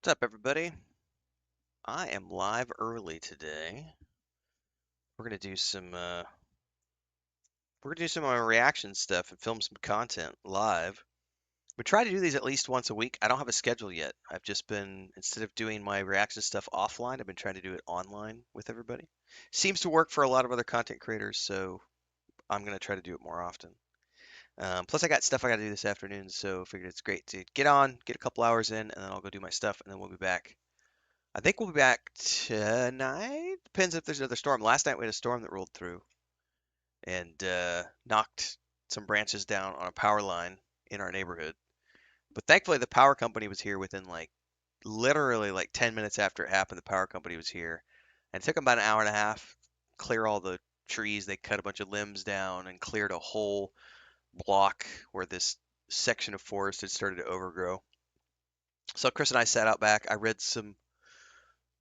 What's up, everybody? I am live early today. We're gonna do some of my reaction stuff and film some content live. We try to do these at least once a week. I don't have a schedule yet. I've just been instead of doing my reaction stuff offline, I've been trying to do it online with everybody. Seems to work for a lot of other content creators, so I'm gonna try to do it more often. Plus, I got stuff I gotta do this afternoon, so I figured it's great to get on, get a couple hours in, and then I'll go do my stuff, and then we'll be back. I think we'll be back tonight. Depends if there's another storm. Last night we had a storm that rolled through and knocked some branches down on a power line in our neighborhood. But thankfully, the power company was here within like literally like 10 minutes after it happened. The power company was here, and it took them about an hour and a half clear all the trees. They cut a bunch of limbs down and cleared a whole block where this section of forest had started to overgrow. So Chris and I sat out back. I read some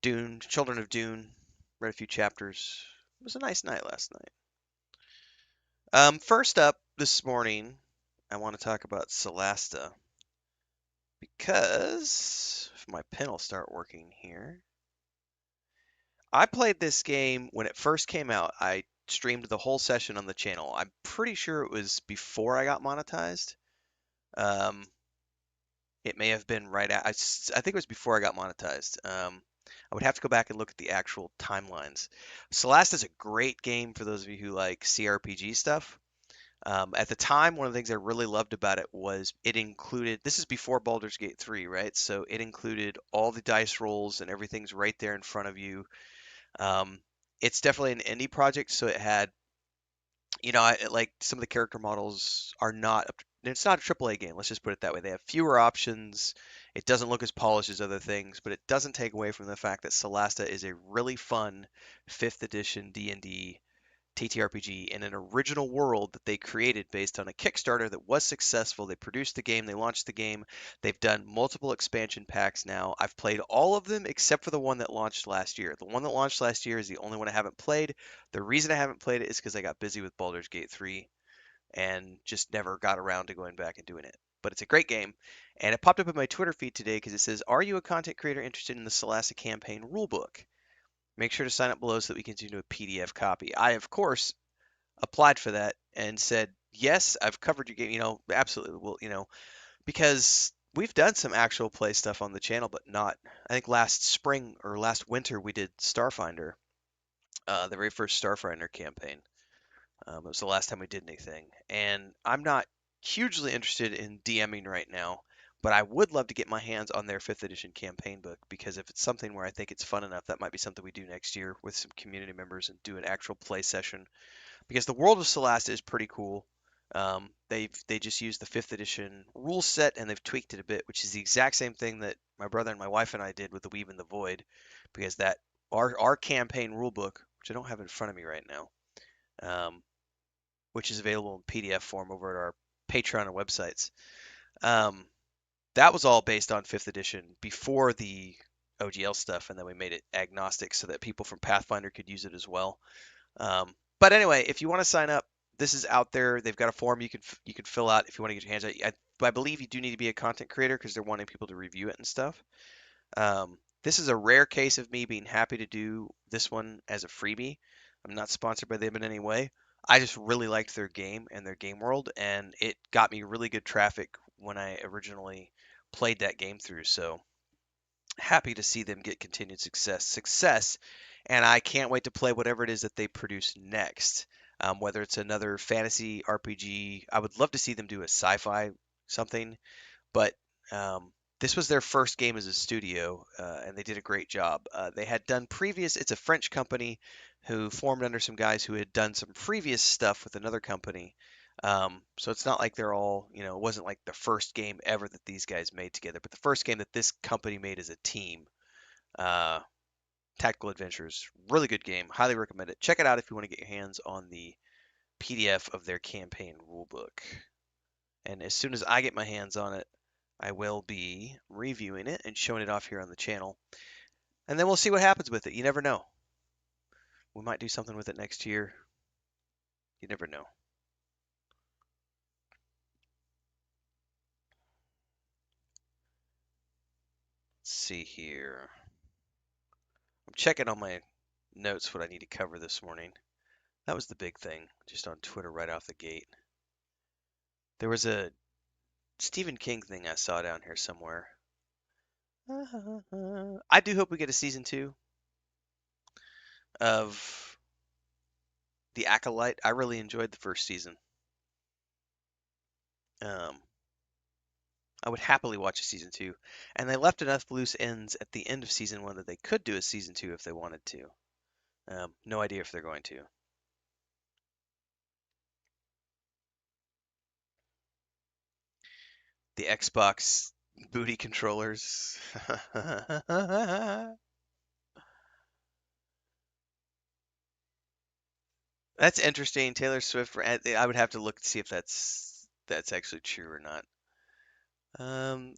Dune, Children of Dune, read a few chapters. It was a nice night last night. First up this morning, I want to talk about Solasta because if my pen will start working here. I played this game when it first came out. I streamed the whole session on the channel. I'm pretty sure it was before I got monetized. Um, it may have been right at, I think it was before I got monetized. I would have to go back and look at the actual timelines. Celeste is a great game for those of you who like CRPG stuff. At the time, one of the things I really loved about it was it included, this is before Baldur's Gate 3, right? So it included all the dice rolls and everything's right there in front of you. Um, it's definitely an indie project, so it had, like some of the character models are not, it's not a AAA game, let's just put it that way. They have fewer options. It doesn't look as polished as other things, but it doesn't take away from the fact that Solasta is a really fun 5th edition D&D TTRPG in an original world that they created based on a Kickstarter that was successful. They produced the game, they launched the game. They've done multiple expansion packs now. I've played all of them except for the one that launched last year. The one that launched last year is the only one I haven't played. The reason I haven't played it is because I got busy with Baldur's Gate 3 and just never got around to going back and doing it. But it's a great game. And it popped up in my Twitter feed today because it says, "Are you a content creator interested in the Solasta campaign rulebook? Make sure to sign up below so that we can send you a PDF copy." I, of course, applied for that and said, "Yes, I've covered your game, absolutely." Well, because we've done some actual play stuff on the channel, but not, I think last spring or last winter we did Starfinder, the very first Starfinder campaign. It was the last time we did anything. And I'm not hugely interested in DMing right now, but I would love to get my hands on their 5th edition campaign book because if it's something where I think it's fun enough, that might be something we do next year with some community members and do an actual play session because the world of Solasta is pretty cool. They just used the 5th edition rule set and they've tweaked it a bit, which is the exact same thing that my brother and my wife and I did with the Weave and the Void, because that our campaign rule book, which I don't have in front of me right now, um, which is available in PDF form over at our Patreon and websites. Um, that was all based on 5th edition before the OGL stuff, and then we made it agnostic so that people from Pathfinder could use it as well. But anyway, if you want to sign up, this is out there. They've got a form you can fill out if you want to get your hands on it. I believe you do need to be a content creator because they're wanting people to review it and stuff. This is a rare case of me being happy to do this one as a freebie. I'm not sponsored by them in any way. I just really liked their game and their game world, and it got me really good traffic when I originally played that game through. So happy to see them get continued success, and I can't wait to play whatever it is that they produce next. Whether it's another fantasy RPG, I would love to see them do a sci-fi something, but this was their first game as a studio, and they did a great job. They had done previous, it's a French company who formed under some guys who had done some previous stuff with another company. So it's not like they're all, it wasn't like the first game ever that these guys made together, but the first game that this company made as a team. Uh, Tactical Adventures, really good game. Highly recommend it. Check it out if you want to get your hands on the PDF of their campaign rulebook. And as soon as I get my hands on it, I will be reviewing it and showing it off here on the channel. And then we'll see what happens with it. You never know. We might do something with it next year. You never know. see here. I'm checking on my notes what I need to cover this morning. That was the big thing, just on Twitter right off the gate. There was a Stephen King thing I saw down here somewhere. I do hope we get a season 2 of The Acolyte. I really enjoyed the first season. Um, I would happily watch a season 2, and they left enough loose ends at the end of season 1 that they could do a season 2 if they wanted to. No idea if they're going to. The Xbox booty controllers. That's interesting. Taylor Swift. I would have to look to see if that's actually true or not. Um,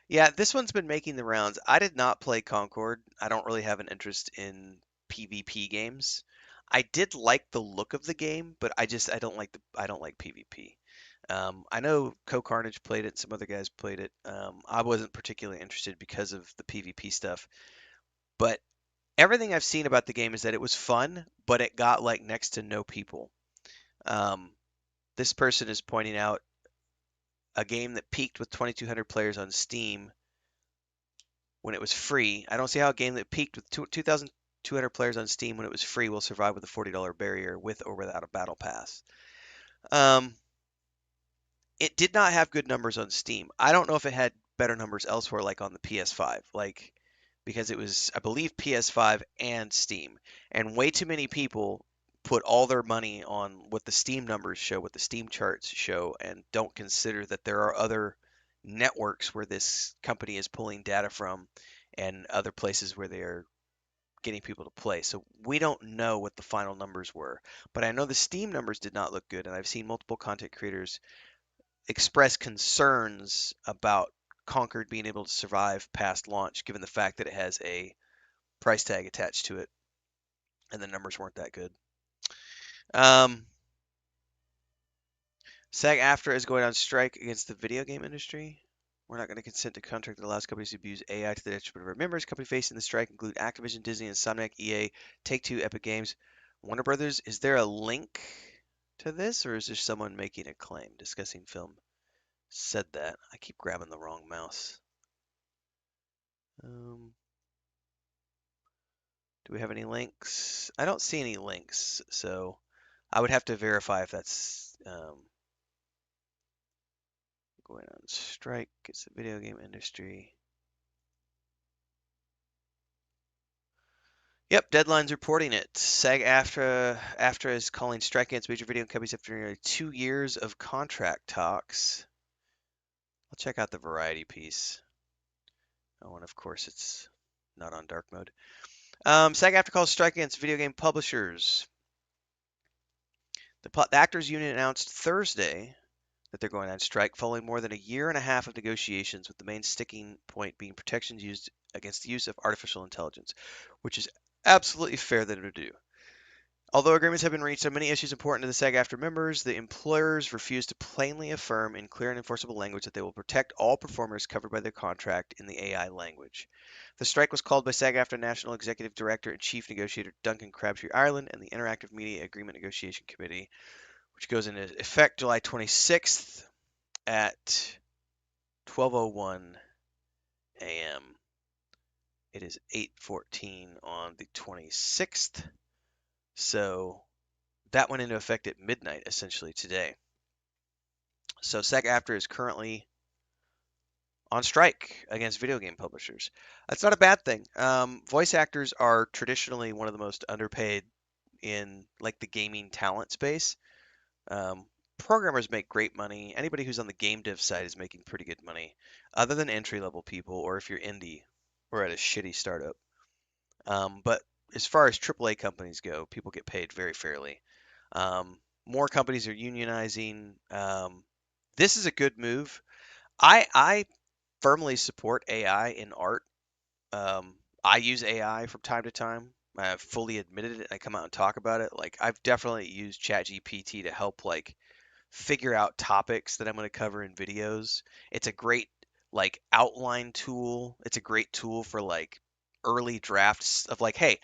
yeah, this one's been making the rounds. I did not play Concord. I don't really have an interest in PvP games. I did like the look of the game, but I don't like PvP. I know Co Carnage played it, some other guys played it. I wasn't particularly interested because of the PvP stuff, but everything I've seen about the game is that it was fun, but it got like next to no people. Um, this person is pointing out a game that peaked with 2,200 players on Steam when it was free. I don't see how a game that peaked with 2,200 players on Steam when it was free will survive with a $40 barrier with or without a battle pass. Um, it did not have good numbers on Steam. I don't know if it had better numbers elsewhere, like on the PS5, like because it was, I believe, PS5 and Steam, and way too many people put all their money on what the Steam numbers show, what the Steam charts show, and don't consider that there are other networks where this company is pulling data from and other places where they are getting people to play. So we don't know what the final numbers were, but I know the Steam numbers did not look good, and I've seen multiple content creators express concerns about Concord being able to survive past launch, given the fact that it has a price tag attached to it, and the numbers weren't that good. Um, SAG-AFTRA is going on strike against the video game industry. We're not going to consent to contract that allows companies to abuse AI to the detriment of our members. Companies facing the strike include Activision, Disney, Insomniac, EA, Take-Two, Epic Games, Warner Brothers. Is there a link to this, or is there someone making a claim? Discussing film said that. I keep grabbing the wrong mouse. Um, do we have any links? I don't see any links, so I would have to verify if that's going on strike. It's the video game industry. Yep, Deadline's reporting it. SAG-AFTRA is calling strike against major video companies after nearly 2 years of contract talks. I'll check out the Variety piece. Oh, and of course it's not on dark mode. SAG-AFTRA calls strike against video game publishers. The Actors Union announced Thursday that they're going on strike following more than a year and a half of negotiations, with the main sticking point being protections used against the use of artificial intelligence, which is absolutely fair that to do. Although agreements have been reached on many issues important to the SAG-AFTRA members, the employers refuse to plainly affirm in clear and enforceable language that they will protect all performers covered by their contract in the AI language. The strike was called by SAG-AFTRA National Executive Director and Chief Negotiator Duncan Crabtree Ireland and the Interactive Media Agreement Negotiation Committee, which goes into effect July 26th at 12:01 a.m. It is 8:14 on the 26th, so that went into effect at midnight essentially today. So SAG-AFTRA is currently on strike against video game publishers. That's not a bad thing. Voice actors are traditionally one of the most underpaid in like the gaming talent space. Um, Programmers make great money. Anybody who's on the game dev side is making pretty good money, other than entry level people or if you're indie or at a shitty startup. But as far as AAA companies go, people get paid very fairly. More companies are unionizing. This is a good move. I firmly support AI in art. I use AI from time to time. I've fully admitted it and I come out and talk about it. Like I've definitely used ChatGPT to help like figure out topics that I'm going to cover in videos. It's a great like outline tool. It's a great tool for like early drafts of like, hey,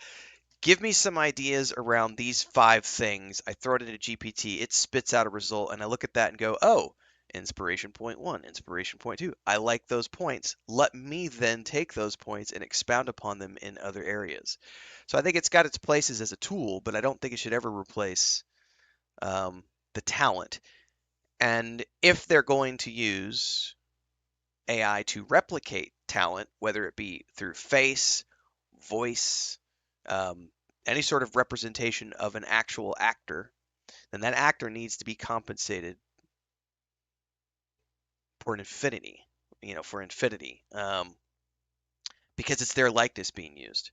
give me some ideas around these five things. I throw it into GPT, it spits out a result, and I look at that and go, oh, inspiration point one, inspiration point two. I like those points. Let me then take those points and expound upon them in other areas. So I think it's got its places as a tool, but I don't think it should ever replace um, the talent. And if they're going to use AI to replicate talent, whether it be through face, voice, um, any sort of representation of an actual actor, then that actor needs to be compensated for infinity, for infinity, because it's their likeness being used.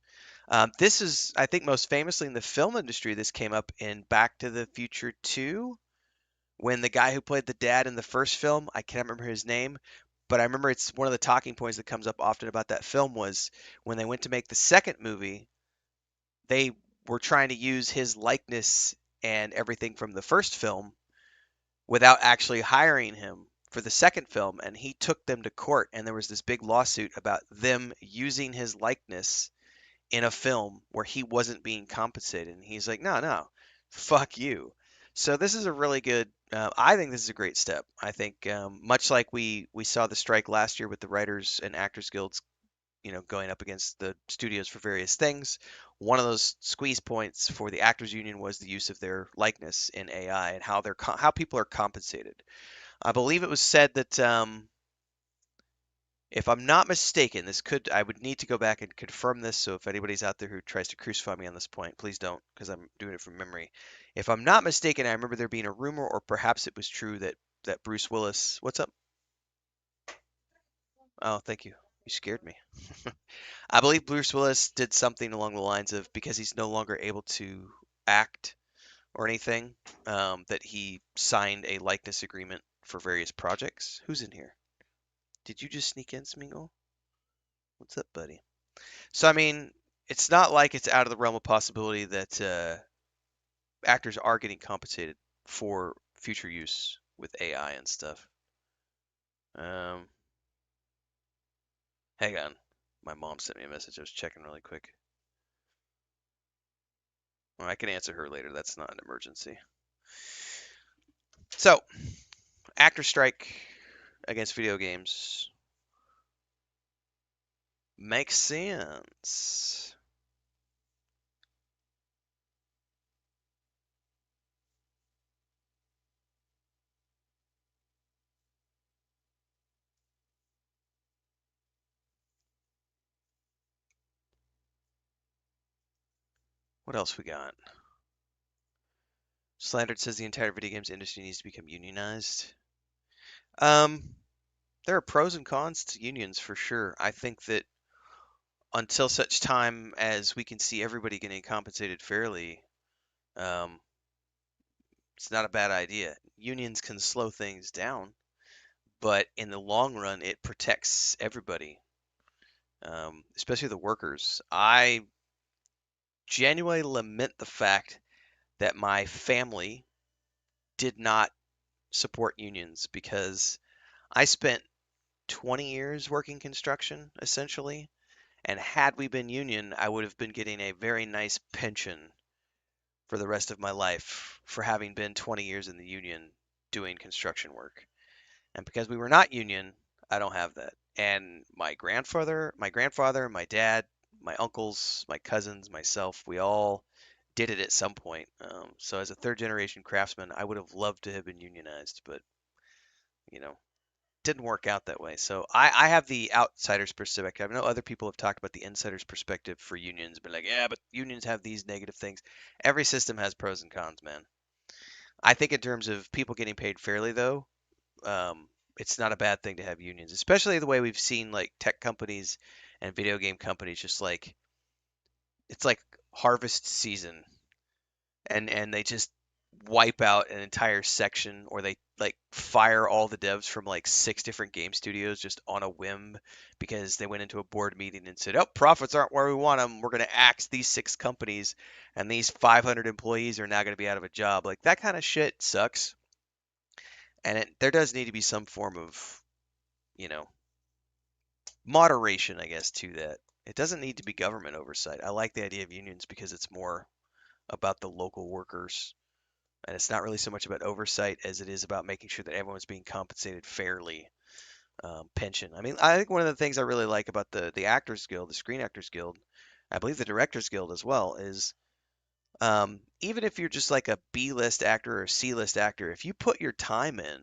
This is, I think, most famously in the film industry. This came up in Back to the Future 2, when the guy who played the dad in the first film, I can't remember his name, but I remember it's one of the talking points that comes up often about that film was when they went to make the second movie, they were trying to use his likeness and everything from the first film without actually hiring him for the second film, and he took them to court, and there was this big lawsuit about them using his likeness in a film where he wasn't being compensated, and he's like, no, no, fuck you. So this is a really good, I think this is a great step. I think much like we saw the strike last year with the writers and actors guilds, going up against the studios for various things. One of those squeeze points for the actors union was the use of their likeness in AI and how people are compensated. I believe it was said that if I'm not mistaken, I would need to go back and confirm this. So if anybody's out there who tries to crucify me on this point, please don't, because I'm doing it from memory. If I'm not mistaken, I remember there being a rumor, or perhaps it was true that Bruce Willis. What's up? Oh, thank you. You scared me. I believe Bruce Willis did something along the lines of because he's no longer able to act or anything, that he signed a likeness agreement for various projects. Who's in here? Did you just sneak in, Smeagol? What's up, buddy? So, I mean, it's not like it's out of the realm of possibility that actors are getting compensated for future use with AI and stuff. Um, Hang on. My mom sent me a message. I was checking really quick. Well, I can answer her later. That's not an emergency. So, actor strike against video games makes sense. What else we got? Slandered says the entire video games industry needs to become unionized. Um, there are pros and cons to unions for sure. I think that until such time as we can see everybody getting compensated fairly, um, it's not a bad idea. Unions can slow things down, but in the long run, it protects everybody, especially the workers. I genuinely lament the fact that my family did not support unions because I spent 20 years working construction essentially. And had we been union, I would have been getting a very nice pension for the rest of my life for having been 20 years in the union doing construction work. And because we were not union, I don't have that. And my grandfather, my dad, my uncles, my cousins, myself, we all did it at some point. So as a third generation craftsman, I would have loved to have been unionized, but you know, didn't work out that way. So I have the outsider's perspective. I know other people have talked about the insider's perspective for unions, but like, yeah, but unions have these negative things. Every system has pros and cons, man. I think in terms of people getting paid fairly, though, it's not a bad thing to have unions, especially the way we've seen like tech companies and video game companies just like it's like harvest season and they just wipe out an entire section or they like fire all the devs from like six different game studios just on a whim because they went into a board meeting and said, "Oh, profits aren't where we want them. We're going to axe these six companies and these 500 employees are now going to be out of a job." Like that kind of shit sucks. And there does need to be some form of, you know, moderation, I guess, to that. It doesn't need to be government oversight. I like the idea of unions because it's more about the local workers, and it's not really so much about oversight as it is about making sure that everyone's being compensated fairly. Pension. I mean, I think one of the things I really like about the Actors Guild, the Screen Actors Guild, I believe the Directors Guild as well, is even if you're just like a B-list actor or C-list actor, if you put your time in,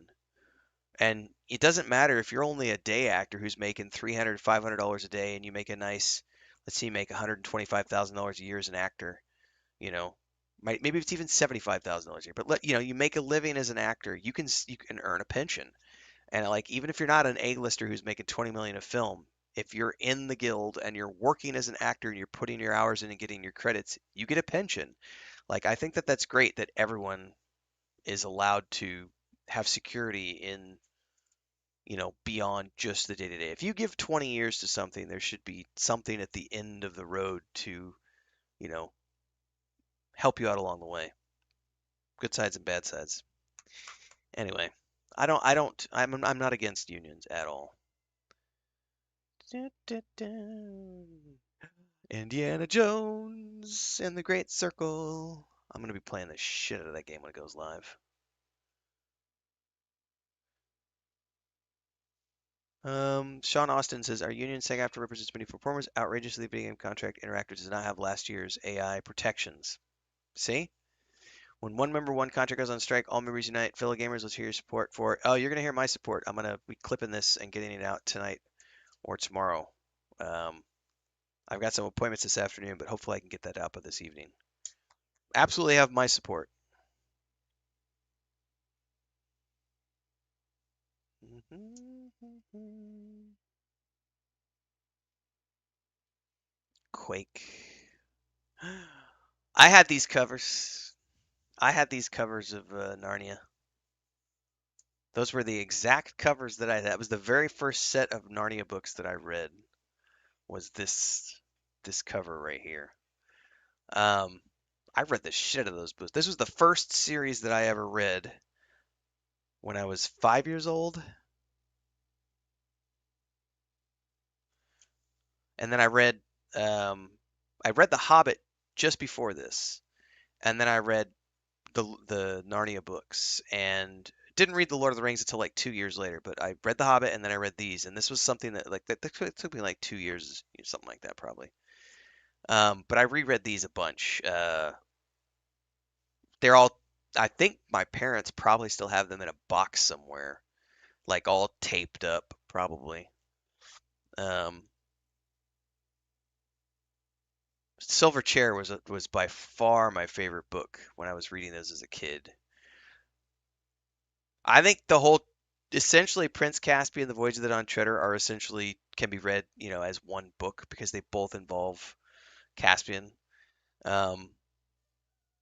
and it doesn't matter if you're only a day actor who's making $300, $500 a day, and you make a nice, let's see, you make $125,000 a year as an actor, you know, maybe it's even $75,000 a year, but you make a living as an actor, you can earn a pension. And like even if you're not an A-lister who's making 20 million a film, if you're in the guild and you're working as an actor and you're putting your hours in and getting your credits, you get a pension. Like I think that that's great that everyone is allowed to have security in, beyond just the day-to-day. If you give 20 years to something, there should be something at the end of the road to, you know, help you out along the way. Good sides and bad sides. Anyway, I'm not against unions at all. Indiana Jones and the Great Circle. I'm gonna be playing the shit out of that game when it goes live. Sean Austin says, our union SAG after represents many performers. Outrageously, video game contract interactive does not have last year's AI protections. See? When one member, one contract goes on strike, all members unite. Fellow gamers, let's hear your support for it. Oh, you're gonna hear my support. I'm gonna be clipping this and getting it out tonight or tomorrow. Um, I've got some appointments this afternoon, but hopefully I can get that out by this evening. Absolutely have my support. Quake. I had these covers. I had these covers of Narnia. Those were the exact covers that I had. That was the very first set of Narnia books that I read. Was this cover right here? Um, I read the shit out of those books. This was the first series that I ever read when I was 5 years old, and then I read The Hobbit just before this, and then I read the Narnia books, and didn't read the Lord of the Rings until like 2 years later. But I read The Hobbit, and then I read these, and this was something that took me like 2 years, something like that probably. But I reread these a bunch. They're all, I think my parents probably still have them in a box somewhere, like all taped up, probably. Um, Silver Chair was by far my favorite book when I was reading those as a kid. I think the whole essentially Prince Caspian, The Voyage of the Dawn Treader are essentially can be read, as one book because they both involve Caspian. Um,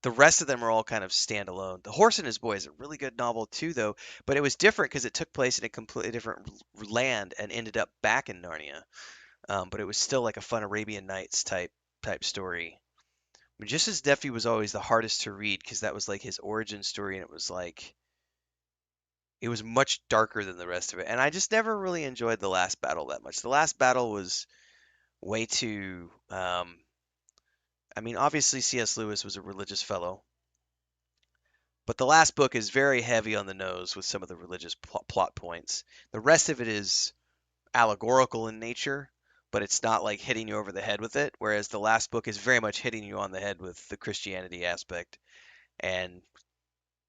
the rest of them are all kind of standalone. The Horse and His Boy is a really good novel too, though, but it was different because it took place in a completely different land and ended up back in Narnia. But it was still like a fun Arabian Nights type story. But just His Nephew was always the hardest to read because that was like his origin story, and it was much darker than the rest of it. And I just never really enjoyed The Last Battle that much. The Last Battle was way too. I mean, obviously C.S. Lewis was a religious fellow, but the last book is very heavy on the nose with some of the religious plot points. The rest of it is allegorical in nature, but it's not like hitting you over the head with it. Whereas the last book is very much hitting you on the head with the Christianity aspect. And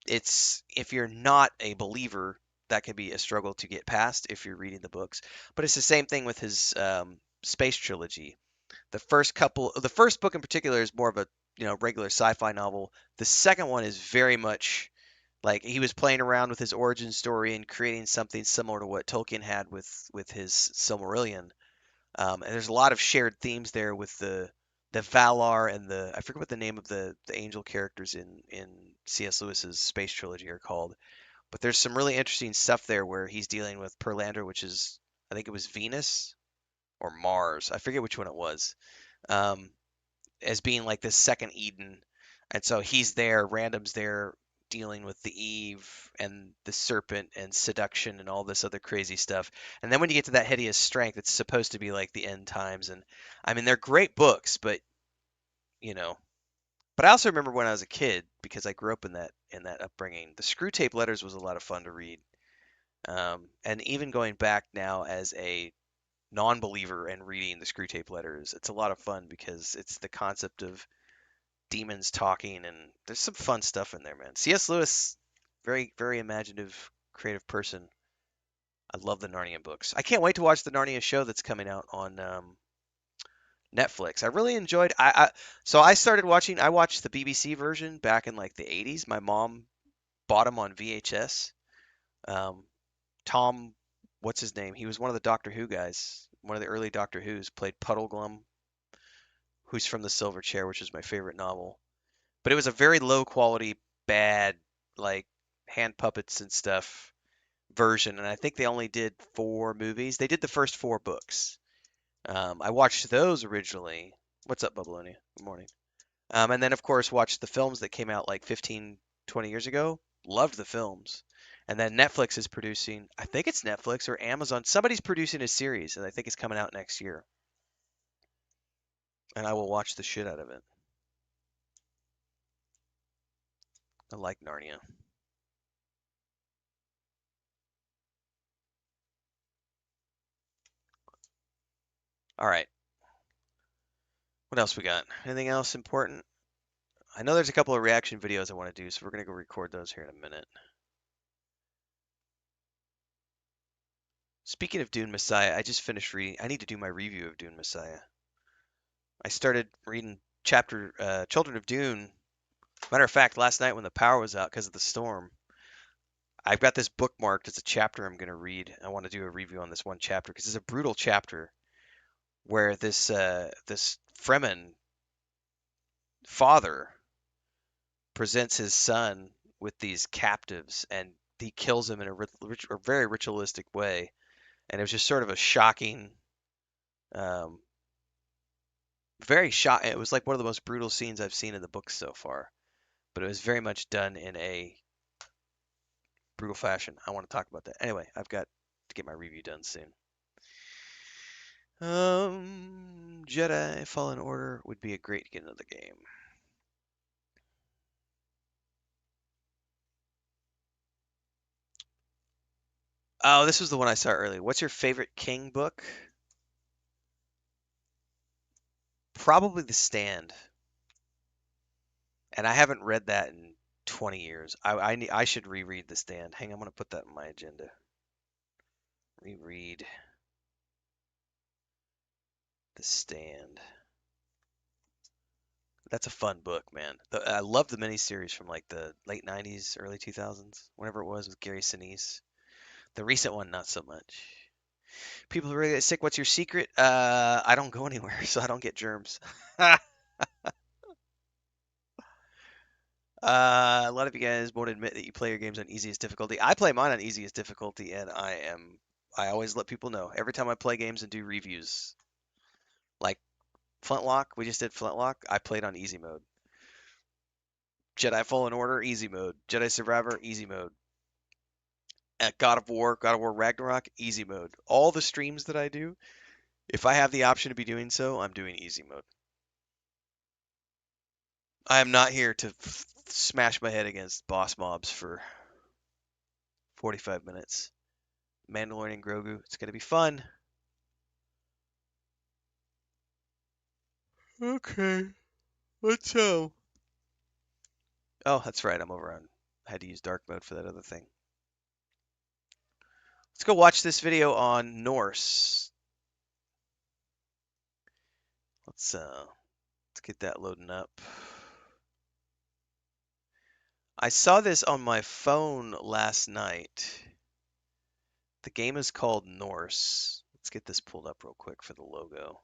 it's if you're not a believer, that can be a struggle to get past if you're reading the books. But it's the same thing with his space trilogy. The first book in particular is more of a regular sci-fi novel. The second one is very much like he was playing around with his origin story and creating something similar to what Tolkien had with his Silmarillion. And there's a lot of shared themes there with the Valar and the I forget what the name of the angel characters in C.S. Lewis's space trilogy are called, but there's some really interesting stuff there where he's dealing with Perlander, which is I think it was Venus or Mars. I forget which one it was. Um, as being like the second Eden, and so he's there, Random's there dealing with the Eve and the serpent and seduction and all this other crazy stuff. And then when you get to that hideous strength, it's supposed to be like the end times. And I mean, they're great books, but you know. But I also remember when I was a kid because I grew up in that upbringing. The Screw Tape Letters was a lot of fun to read. And even going back now as a non-believer and reading the Screw Tape Letters, it's a lot of fun because it's the concept of demons talking, and there's some fun stuff in there, man. C.S. Lewis, very, very imaginative, creative person. I love the Narnia books. I can't wait to watch the Narnia show that's coming out on Netflix. I really enjoyed. So I started watching. I watched the BBC version back in like the '80s. My mom bought them on VHS. Um, Tom, what's his name? He was one of the Doctor Who guys. One of the early Doctor Who's played Puddleglum, who's from the Silver Chair, which is my favorite novel. But it was a very low quality, bad, like hand puppets and stuff version, and I think they only did 4 movies. They did the first 4 books. I watched those originally. What's up, Babylonia? Good morning. And then, of course, watched the films that came out like 15, 20 years ago. Loved the films. And then Netflix is producing, I think it's Netflix or Amazon. Somebody's producing a series, and I think it's coming out next year. And I will watch the shit out of it. I like Narnia. All right. What else we got? Anything else important? I know there's a couple of reaction videos I want to do, so we're going to go record those here in a minute. Speaking of Dune Messiah, I just finished reading. I need to do my review of Dune Messiah. I started reading Children of Dune. Matter of fact, last night when the power was out because of the storm, I've got this bookmarked as a chapter I'm going to read. I want to do a review on this one chapter because it's a brutal chapter where this Fremen father presents his son with these captives and he kills them in a very ritualistic way. And it was just sort of a shocking, um, very shock. It was like one of the most brutal scenes I've seen in the book so far, but it was very much done in a brutal fashion. I want to talk about that. Anyway, I've got to get my review done soon. Jedi Fallen Order would be a great get into the game. Oh, this was the one I saw earlier. What's your favorite King book? Probably The Stand. And I haven't read that in 20 years. I should reread The Stand. Hang on, I'm going to put that in my agenda. Reread The Stand. That's a fun book, man. I love the miniseries from like the late 90s, early 2000s, whenever it was with Gary Sinise. The recent one, not so much. People who really get sick, what's your secret? I don't go anywhere, so I don't get germs. A lot of you guys won't admit that you play your games on easiest difficulty. I play mine on easiest difficulty, and I always let people know every time I play games and do reviews. Like Flintlock, we just did Flintlock. I played on easy mode. Jedi Fallen Order, easy mode. Jedi Survivor, easy mode. At God of War Ragnarok, easy mode. All the streams that I do, if I have the option to be doing so, I'm doing easy mode. I am not here to smash my head against boss mobs for 45 minutes. Mandalorian Grogu, it's going to be fun. Okay, let's go. Oh, that's right, I'm over on. I had to use dark mode for that other thing. Let's go watch this video on Norse. Let's get that loading up. I saw this on my phone last night. The game is called Norse. Let's get this pulled up real quick for the logo.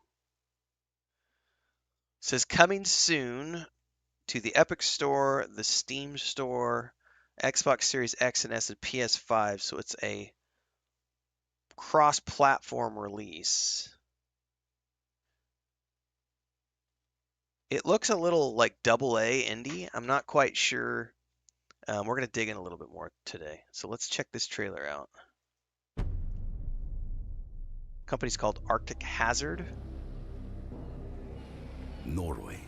It says coming soon to the Epic Store, the Steam Store, Xbox Series X and S, and PS5. So it's a cross-platform release. It looks a little like AA indie. I'm not quite sure. We're going to dig in a little bit more today. So let's check this trailer out. Company's called Arctic Hazard. Norway,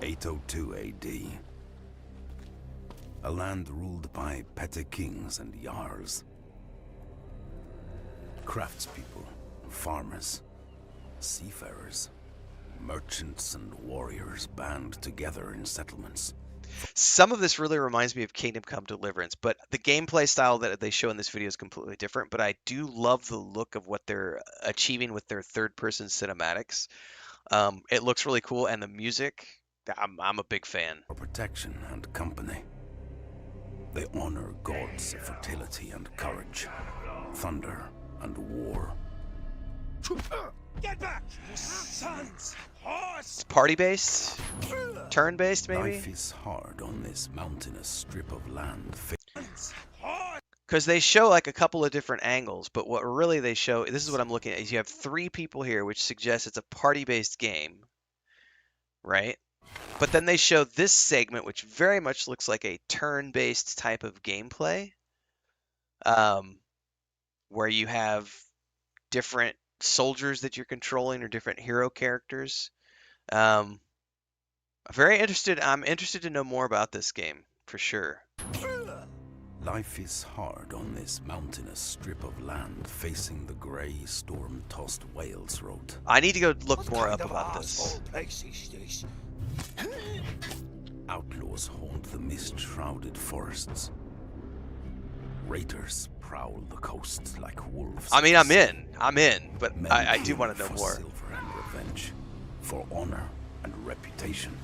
802 AD. A land ruled by petty kings and jarls. Craftspeople, farmers, seafarers, merchants and warriors band together in settlements. Some of this really reminds me of Kingdom Come Deliverance, but the gameplay style that they show in this video is completely different. But I do love the look of what they're achieving with their third-person cinematics. It looks really cool, and the music, I'm a big fan. For protection and company. They honor gods of fertility and courage, thunder and war. Get back, you sons! It's party-based, turn-based maybe? Life is hard on this mountainous strip of land. Because they show like a couple of different angles, but what really they show, this is what I'm looking at, is you have 3 people here, which suggests it's a party-based game, right? But then they show this segment, which very much looks like a turn-based type of gameplay, where you have different soldiers that you're controlling or different hero characters. I'm interested to know more about this game, for sure. Life is hard on this mountainous strip of land facing the grey, storm-tossed Wales Road. I need to go look more up about this. Outlaws haunt the mist-shrouded forests. Raiders prowl the coasts like wolves. I mean, I'm in, but I do want to know for more. Silver and revenge, for honor and reputation.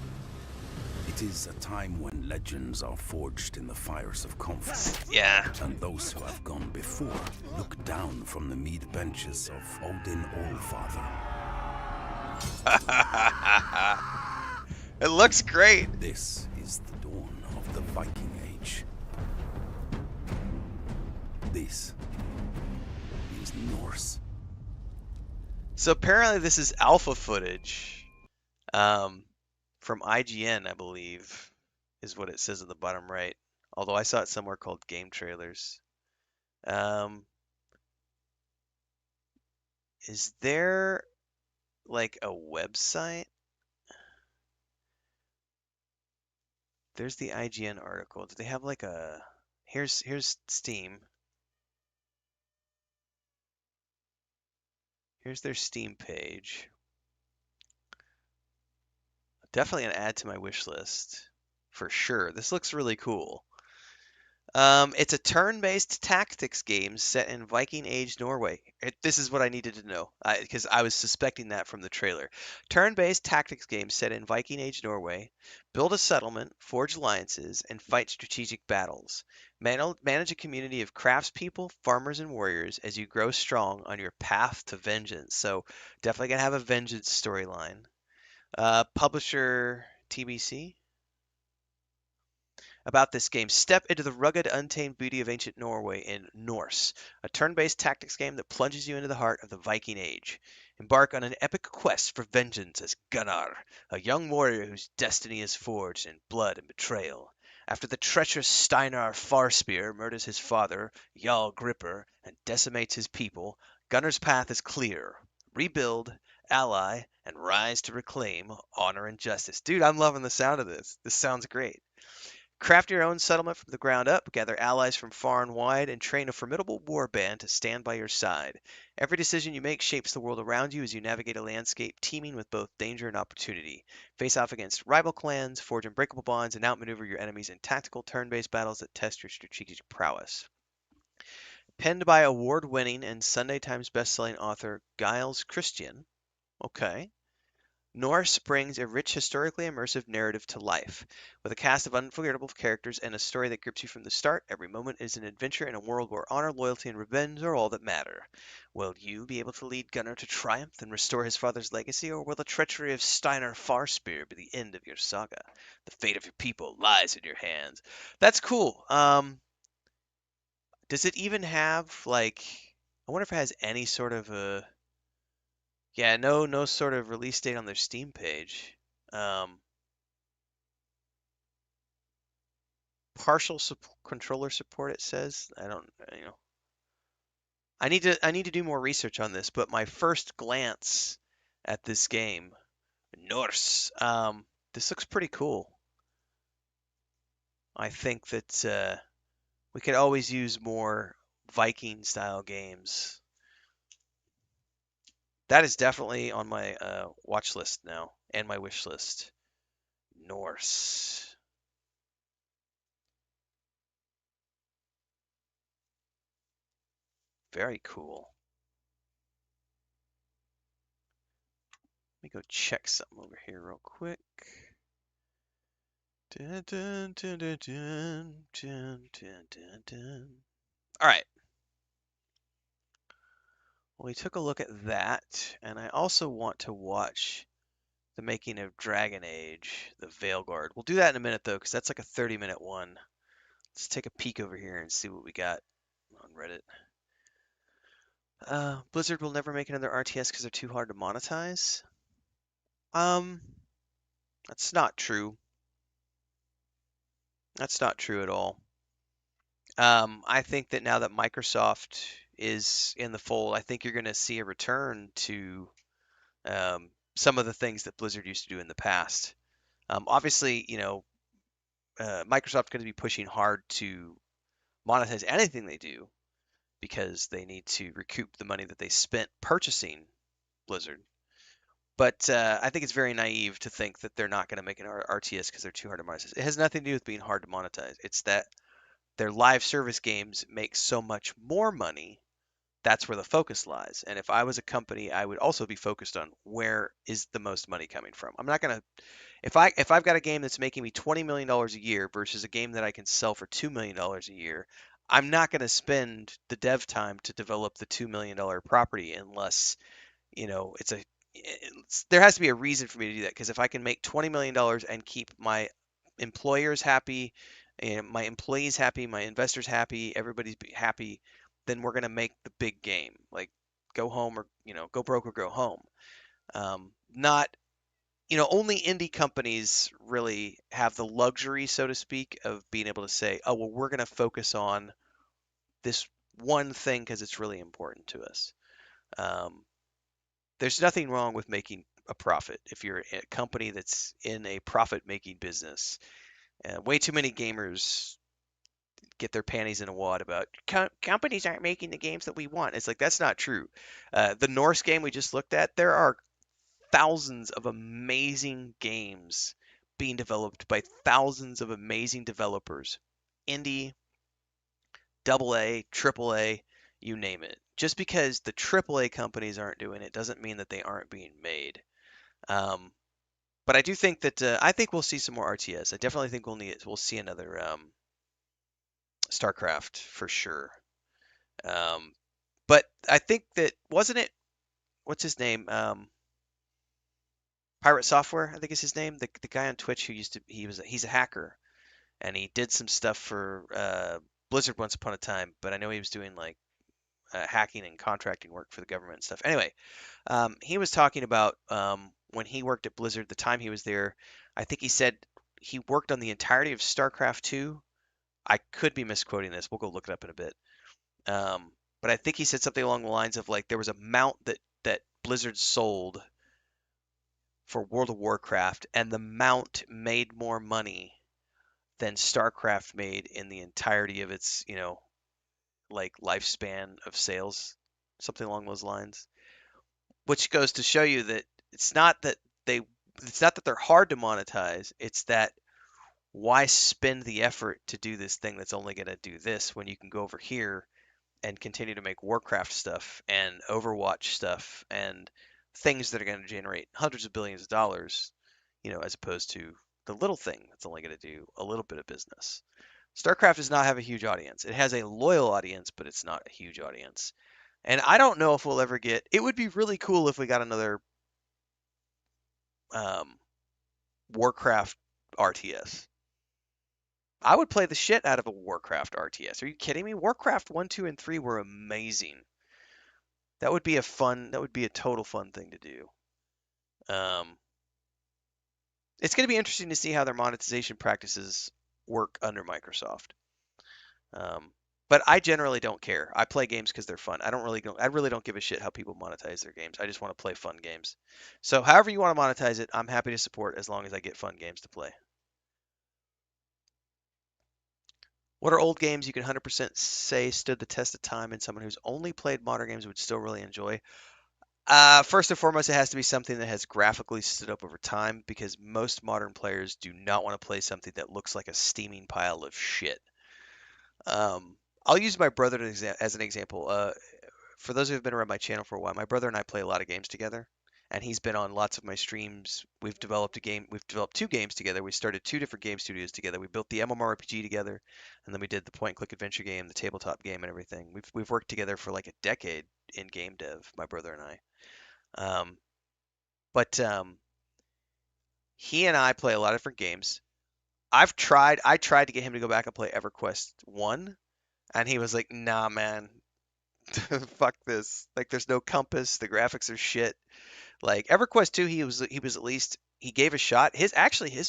It is a time when legends are forged in the fires of conflict. Yeah. And those who have gone before look down from the mead benches of Odin Allfather. It looks great. This is the dawn of the Viking Age. This is Norse. So apparently this is alpha footage from IGN, I believe, is what it says at the bottom right. Although I saw it somewhere called Game Trailers. Is there like a website? There's the IGN article. Do they have like a... Here's Steam. Here's their Steam page. Definitely an add to my wish list for sure. This looks really cool. It's a turn-based tactics game set in Viking Age Norway. This is what I needed to know because I was suspecting that from the trailer. Turn-based tactics game set in Viking Age Norway. Build a settlement, forge alliances, and fight strategic battles. Manage a community of craftspeople, farmers, and warriors as you grow strong on your path to vengeance. So definitely gonna have a vengeance storyline. Publisher TBC. About this game, step into the rugged, untamed beauty of ancient Norway in Norse, a turn-based tactics game that plunges you into the heart of the Viking Age. Embark on an epic quest for vengeance as Gunnar, a young warrior whose destiny is forged in blood and betrayal. After the treacherous Steinar Farspear murders his father, Jarl Gripper, and decimates his people, Gunnar's path is clear. Rebuild, ally, and rise to reclaim honor and justice. Dude, I'm loving the sound of this. This sounds great. Craft your own settlement from the ground up, gather allies from far and wide, and train a formidable war band to stand by your side. Every decision you make shapes the world around you as you navigate a landscape teeming with both danger and opportunity. Face off against rival clans, forge unbreakable bonds, and outmaneuver your enemies in tactical turn-based battles that test your strategic prowess. Penned by award-winning and Sunday Times bestselling author Giles Christian. Okay. Norse brings a rich, historically immersive narrative to life. With a cast of unforgettable characters and a story that grips you from the start, every moment is an adventure in a world where honor, loyalty, and revenge are all that matter. Will you be able to lead Gunnar to triumph and restore his father's legacy, or will the treachery of Steinar Farspear be the end of your saga? The fate of your people lies in your hands. That's cool. Does it even have, like... I wonder if it has any sort of a... Yeah, no sort of release date on their Steam page. partial controller support, it says. I don't, I need to do more research on this, but my first glance at this game, Norse, this looks pretty cool. I think that we could always use more Viking style games. That is definitely on my watch list now and my wish list. Norse. Very cool. Let me go check something over here real quick. Dun, dun, dun, dun, dun, dun, dun, dun, dun. All right. Well, we took a look at that, and I also want to watch the making of Dragon Age, the Veilguard. We'll do that in a minute though, because that's like a 30-minute one. Let's take a peek over here and see what we got on Reddit. Blizzard will never make another RTS because they're too hard to monetize. Um, that's not true. That's not true at all. I think that now that Microsoft is in the fold, I think you're going to see a return to some of the things that Blizzard used to do in the past. Obviously, Microsoft's going to be pushing hard to monetize anything they do because they need to recoup the money that they spent purchasing Blizzard. But I think it's very naive to think that they're not going to make an RTS because they're too hard to monetize. It has nothing to do with being hard to monetize. It's that their live service games make so much more money. That's where the focus lies. And if I was a company, I would also be focused on where is the most money coming from. I'm not going to if I've got a game that's making me $20 million a year versus a game that I can sell for $2 million a year, I'm not going to spend the dev time to develop the $2 million property unless there has to be a reason for me to do that. Because if I can make $20 million and keep my employers happy, and my employees happy, my investors happy, everybody's happy, then we're going to make the big game. Like go home or go broke or go home. Not only indie companies really have the luxury, so to speak, of being able to say, oh, well, we're going to focus on this one thing because it's really important to us. Um, there's nothing wrong with making a profit if you're a company that's in a profit making business. Way too many gamers get their panties in a wad about companies aren't making the games that we want. It's like that's not true. The Norse game we just looked at, there are thousands of amazing games being developed by thousands of amazing developers. Indie, double A, triple A, you name it. Just because the triple A companies aren't doing it doesn't mean that they aren't being made. Um, but I do think that I think we'll see some more RTS. I definitely think we'll see another StarCraft for sure. Um, but I think that wasn't it. What's his name? Pirate Software, I think is his name. The guy on Twitch who he's a hacker and he did some stuff for Blizzard once upon a time. But I know he was doing like hacking and contracting work for the government and stuff. Anyway, he was talking about when he worked at Blizzard, the time he was there. I think he said he worked on the entirety of StarCraft 2. I could be misquoting this. We'll go look it up in a bit. Um, but I think he said something along the lines of like there was a mount that Blizzard sold for World of Warcraft, and the mount made more money than StarCraft made in the entirety of its, like lifespan of sales, something along those lines. Which goes to show you that it's not that they it's not that they're hard to monetize, it's that why spend the effort to do this thing that's only going to do this when you can go over here and continue to make Warcraft stuff and Overwatch stuff and things that are going to generate hundreds of billions of dollars, as opposed to the little thing that's only going to do a little bit of business. StarCraft does not have a huge audience. It has a loyal audience, but it's not a huge audience. And I don't know if we'll ever get. It would be really cool if we got another um, Warcraft RTS. I would play the shit out of a Warcraft RTS. Are you kidding me? Warcraft 1, 2, and 3 were amazing. That would be a total fun thing to do. Um, it's going to be interesting to see how their monetization practices work under Microsoft. Um, but I generally don't care. I play games because they're fun. I really don't give a shit how people monetize their games. I just want to play fun games. So however you want to monetize it, I'm happy to support as long as I get fun games to play. What are old games you can 100% say stood the test of time and someone who's only played modern games would still really enjoy? First and foremost, it has to be something that has graphically stood up over time because most modern players do not want to play something that looks like a steaming pile of shit. Um, I'll use my brother as an example. For those who have been around my channel for a while, my brother and I play a lot of games together, and he's been on lots of my streams. We've developed two games together. We started two different game studios together. We built the MMORPG together, and then we did the point and click adventure game, the tabletop game, and everything. We've worked together for like a decade in game dev, my brother and I. Um, but he and I play a lot of different games. I tried to get him to go back and play EverQuest 1, and he was like, "Nah, man, fuck this. Like, there's no compass. The graphics are shit." Like EverQuest 2, he was at least he gave a shot. His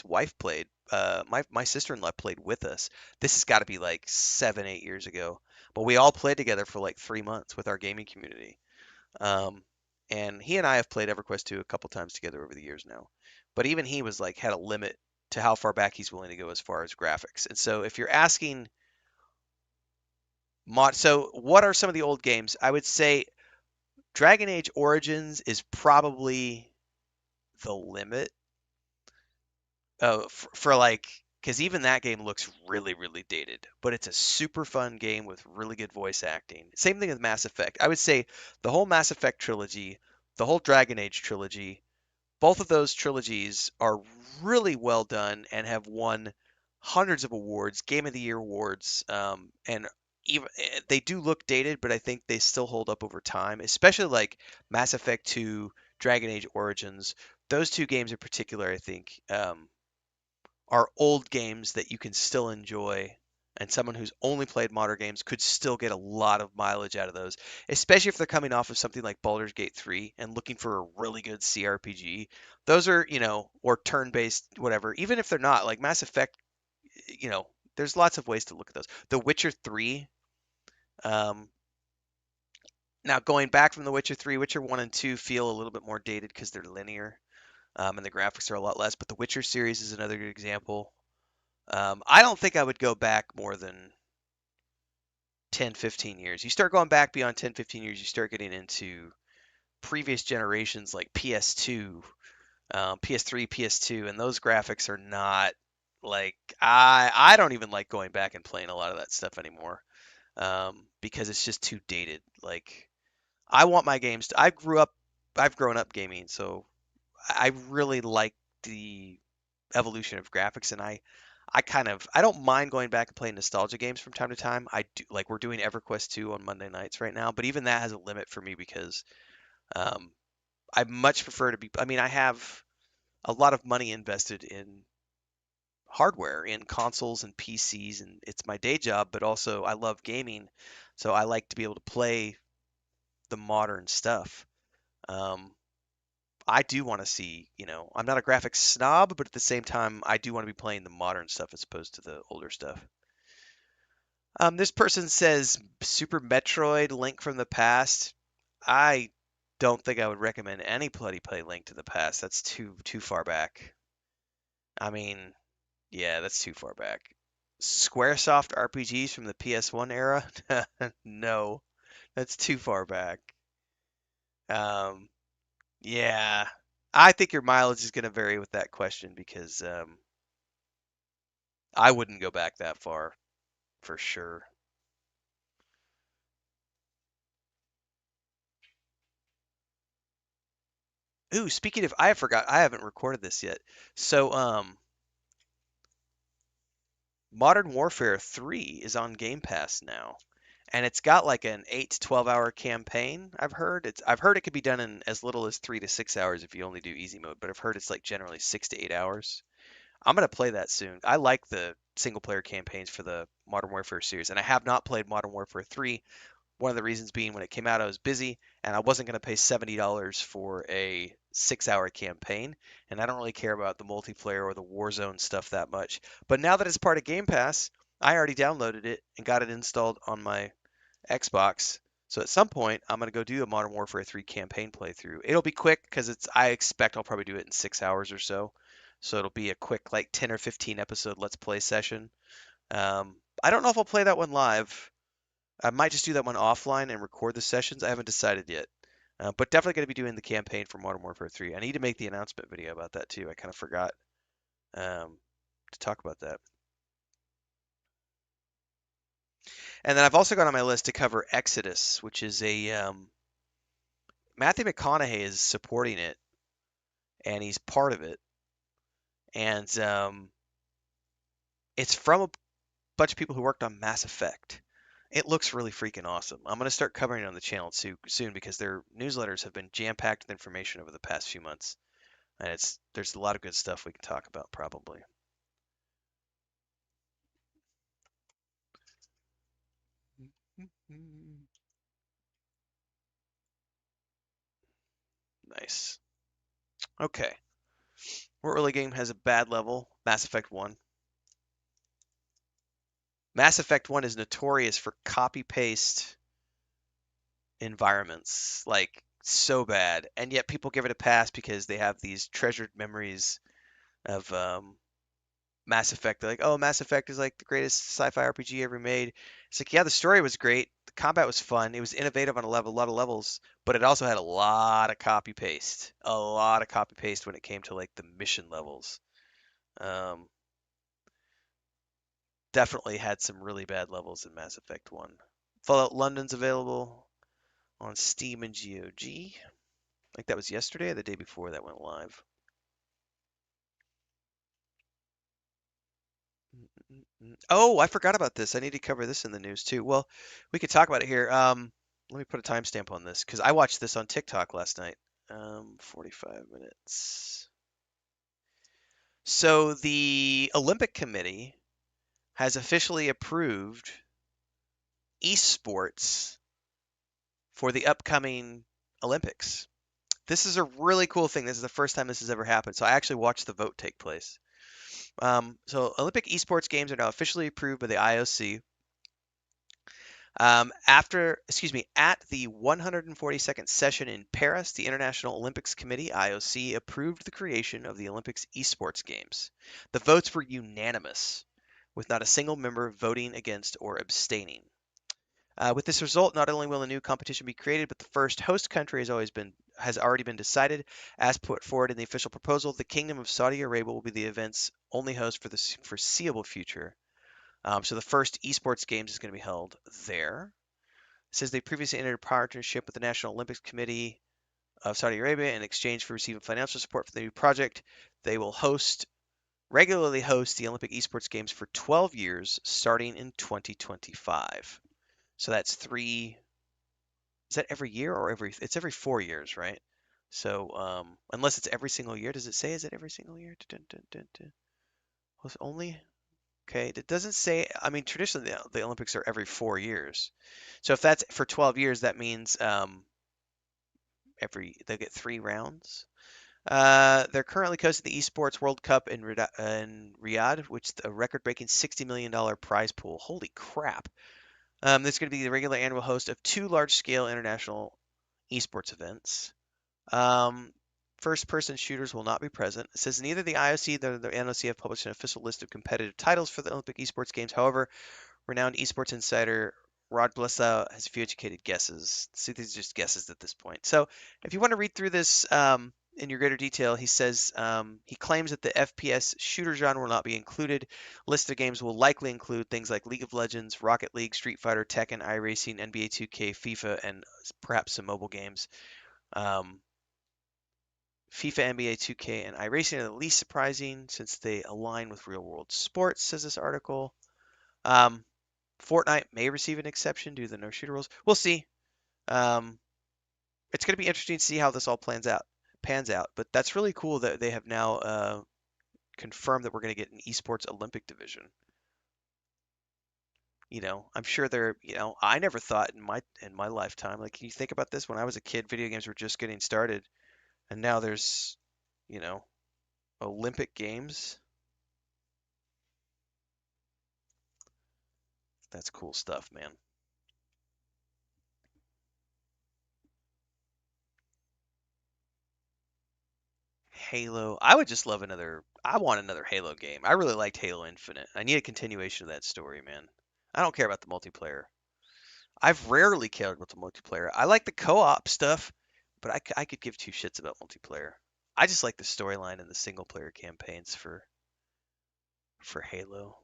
wife played. My sister-in-law played with us. This has got to be like 7, 8 years ago. But we all played together for like 3 months with our gaming community. Um, and he and I have played EverQuest 2 a couple times together over the years now. But even he was like had a limit to how far back he's willing to go as far as graphics. And so if you're asking so what are some of the old games? I would say Dragon Age Origins is probably the limit for like because even that game looks really really dated, but it's a super fun game with really good voice acting. Same thing with Mass Effect. I would say the whole Mass Effect trilogy, the whole Dragon Age trilogy, both of those trilogies are really well done and have won hundreds of awards, Game of the Year awards, and even they do look dated, but I think they still hold up over time. Especially like Mass Effect 2, Dragon Age Origins. Those two games in particular, I think, are old games that you can still enjoy. And someone who's only played modern games could still get a lot of mileage out of those, especially if they're coming off of something like Baldur's Gate 3 and looking for a really good CRPG. Those are, or turn-based, whatever. Even if they're not, like Mass Effect, you know, there's lots of ways to look at those. The Witcher 3, um, now going back from The Witcher 3, Witcher 1 and 2 feel a little bit more dated because they're linear, and the graphics are a lot less. But the Witcher series is another good example. I don't think I would go back more than 10, 15 years. You start going back beyond 10, 15 years, you start getting into previous generations like PS2, PS3, PS2, and those graphics are not like I don't even like going back and playing a lot of that stuff anymore because it's just too dated. Like I want my games to, I've grown up gaming, so I really like the evolution of graphics, and I don't mind going back and playing nostalgia games from time to time. I do like we're doing EverQuest 2 on Monday nights right now, but even that has a limit for me because um, I much prefer to be. I mean, I have a lot of money invested in hardware, in consoles and PCs, and it's my day job, but also I love gaming, so I like to be able to play the modern stuff. Um, I do want to see, I'm not a graphics snob, but at the same time, I do want to be playing the modern stuff as opposed to the older stuff. This person says Super Metroid Link from the Past. I don't think I would recommend anybody play Link to the Past. That's too far back. I mean, yeah, that's too far back. Squaresoft RPGs from the PS1 era? No, that's too far back. Um, yeah, I think your mileage is going to vary with that question because I wouldn't go back that far for sure. Ooh, speaking of, I haven't recorded this yet. So, Modern Warfare 3 is on Game Pass now, and it's got like an 8 to 12 hour campaign. I've heard it could be done in as little as 3 to 6 hours if you only do easy mode, but I've heard it's like generally 6 to 8 hours. I'm gonna play that soon. I like the single player campaigns for the Modern Warfare series, and I have not played Modern Warfare 3. One of the reasons being when it came out, I was busy and I wasn't going to pay $70 for a 6-hour campaign, and I don't really care about the multiplayer or the Warzone stuff that much. But now that it's part of Game Pass, I already downloaded it and got it installed on my Xbox. So at some point, I'm gonna go do a Modern Warfare 3 campaign playthrough. It'll be quick because I expect I'll probably do it in 6 hours or so. So it'll be a quick like 10 or 15 episode Let's Play session. I don't know if I'll play that one live. I might just do that one offline and record the sessions. I haven't decided yet. But definitely going to be doing the campaign for Modern Warfare 3. I need to make the announcement video about that too. I kind of forgot to talk about that. And then I've also got on my list to cover Exodus, which is a Matthew McConaughey is supporting it, and he's part of it, and it's from a bunch of people who worked on Mass Effect. It looks really freaking awesome. I'm going to start covering it on the channel soon because their newsletters have been jam-packed with information over the past few months, and there's a lot of good stuff we can talk about probably. Nice. Okay. What early game has a bad level? Mass Effect 1. Mass Effect 1 is notorious for copy paste environments, like so bad, and yet people give it a pass because they have these treasured memories of Mass Effect. They're like, oh, Mass Effect is like the greatest sci-fi RPG ever made. It's like, yeah, the story was great, the combat was fun, it was innovative on a lot of levels, but it also had a lot of copy paste when it came to like the mission levels. Um, Definitely had some really bad levels in Mass Effect 1. Fallout London's available on Steam and GOG. I think that was yesterday or the day before that went live. Oh, I forgot about this. I need to cover this in the news too. Well, we could talk about it here. Let me put a timestamp on this because I watched this on TikTok last night. 45 minutes. So the Olympic Committee has officially approved esports for the upcoming Olympics. This is a really cool thing. This is the first time this has ever happened. So I actually watched the vote take place. So Olympic esports games are now officially approved by the IOC. At the 142nd session in Paris, the International Olympics Committee (IOC) approved the creation of the Olympics esports games. The votes were unanimous, with not a single member voting against or abstaining. With this result, not only will a new competition be created, but the first host country has already been decided. As put forward in the official proposal, the Kingdom of Saudi Arabia will be the event's only host for the foreseeable future. So the first esports games is going to be held there. It says they previously entered a partnership with the National Olympics Committee of Saudi Arabia in exchange for receiving financial support for the new project. They will regularly host the Olympic esports games for 12 years, starting in 2025. So that's three. Is that every year or It's every 4 years, right? So unless it's every single year, does it say? Is it every single year? Dun, dun, dun, dun. Was only okay. It doesn't say. I mean, traditionally the Olympics are every 4 years. So if that's for 12 years, that means they get 3 rounds. They're currently hosting the Esports World Cup in Riyadh, which is a record-breaking $60 million prize pool. Holy crap! This is going to be the regular annual host of 2 large-scale international esports events. Um, First-person shooters will not be present. It says neither the IOC nor the NOC have published an official list of competitive titles for the Olympic esports games. However, renowned esports insider Rod Bledsoe has a few educated guesses. See, these are just guesses at this point. So, if you want to read through this in your greater detail, he says he claims that the FPS shooter genre will not be included. List of games will likely include things like League of Legends, Rocket League, Street Fighter, Tekken, iRacing, NBA 2K, FIFA, and perhaps some mobile games. FIFA, NBA 2K, and iRacing are the least surprising since they align with real-world sports, says this article. Um, Fortnite may receive an exception due to the no shooter rules. We'll see. Um, it's going to be interesting to see how this all pans out. But that's really cool that they have now confirmed that we're going to get an esports Olympic division. I'm sure they're. I never thought in my lifetime. Like, can you think about this? When I was a kid, video games were just getting started. And now there's, you know, Olympic Games. That's cool stuff, man. Halo. I would just love another. I want another Halo game. I really liked Halo Infinite. I need a continuation of that story, man. I don't care about the multiplayer. I've rarely cared about the multiplayer. I like the co-op stuff, but I could give two shits about multiplayer. I just like the storyline and the single player campaigns for Halo.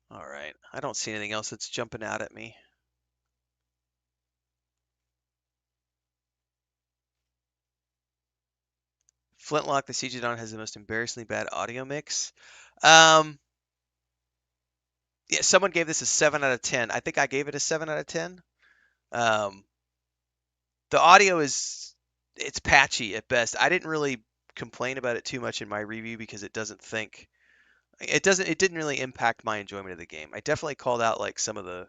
All right. I don't see anything else that's jumping out at me. Flintlock, the Siege of Dawn has the most embarrassingly bad audio mix. Um, yeah, someone gave this a 7 out of 10. I think I gave it a 7 out of 10. Um, the audio is it's patchy at best. I didn't really complain about it too much in my review because it didn't really impact my enjoyment of the game. I definitely called out like some of the,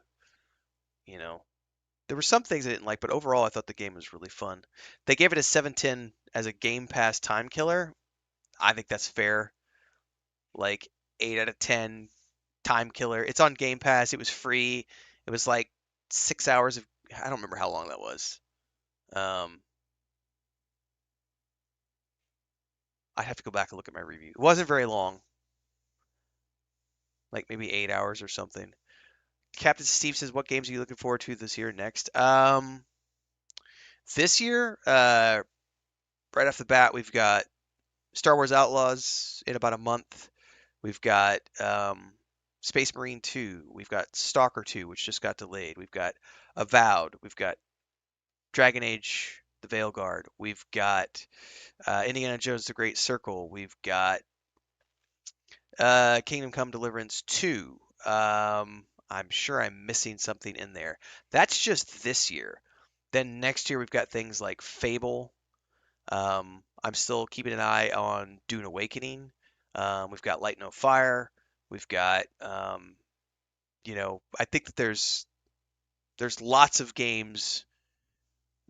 you know, there were some things I didn't like, but overall I thought the game was really fun. They gave it a 710 as a Game Pass time killer. I think that's fair. Like 8 out of 10 time killer. It's on Game Pass. It was free. It was like 6 hours of I don't remember how long that was. Um, I'd have to go back and look at my review. It wasn't very long, like maybe 8 hours or something. Captain Steve says, "What games are you looking forward to this year next?" This year, right off the bat, we've got Star Wars Outlaws in about a month. We've got Space Marine 2. We've got Stalker 2, which just got delayed. We've got Avowed. We've got Dragon Age: The Veilguard. We've got Indiana Jones: The Great Circle. We've got Kingdom Come Deliverance 2. I'm sure I'm missing something in there. That's just this year. Then next year we've got things like Fable. I'm still keeping an eye on Dune Awakening. We've got Light No Fire. We've got I think that there's lots of games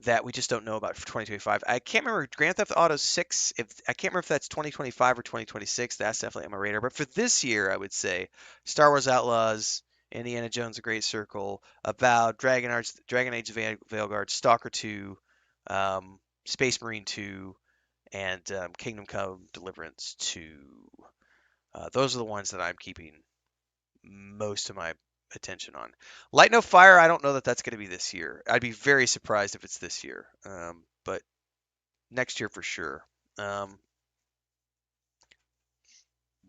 that we just don't know about for 2025. I can't remember Grand Theft Auto 6. If I can't remember if that's 2025 or 2026. That's definitely on my radar. But for this year, I would say Star Wars Outlaws, Indiana Jones: A Great Circle, Avowed, Dragon Age Veilguard, Stalker 2, Space Marine 2, and Kingdom Come Deliverance 2. Those are the ones that I'm keeping most of my attention on. Light No Fire, I don't know that that's going to be this year. I'd be very surprised if it's this year, but next year for sure. Um,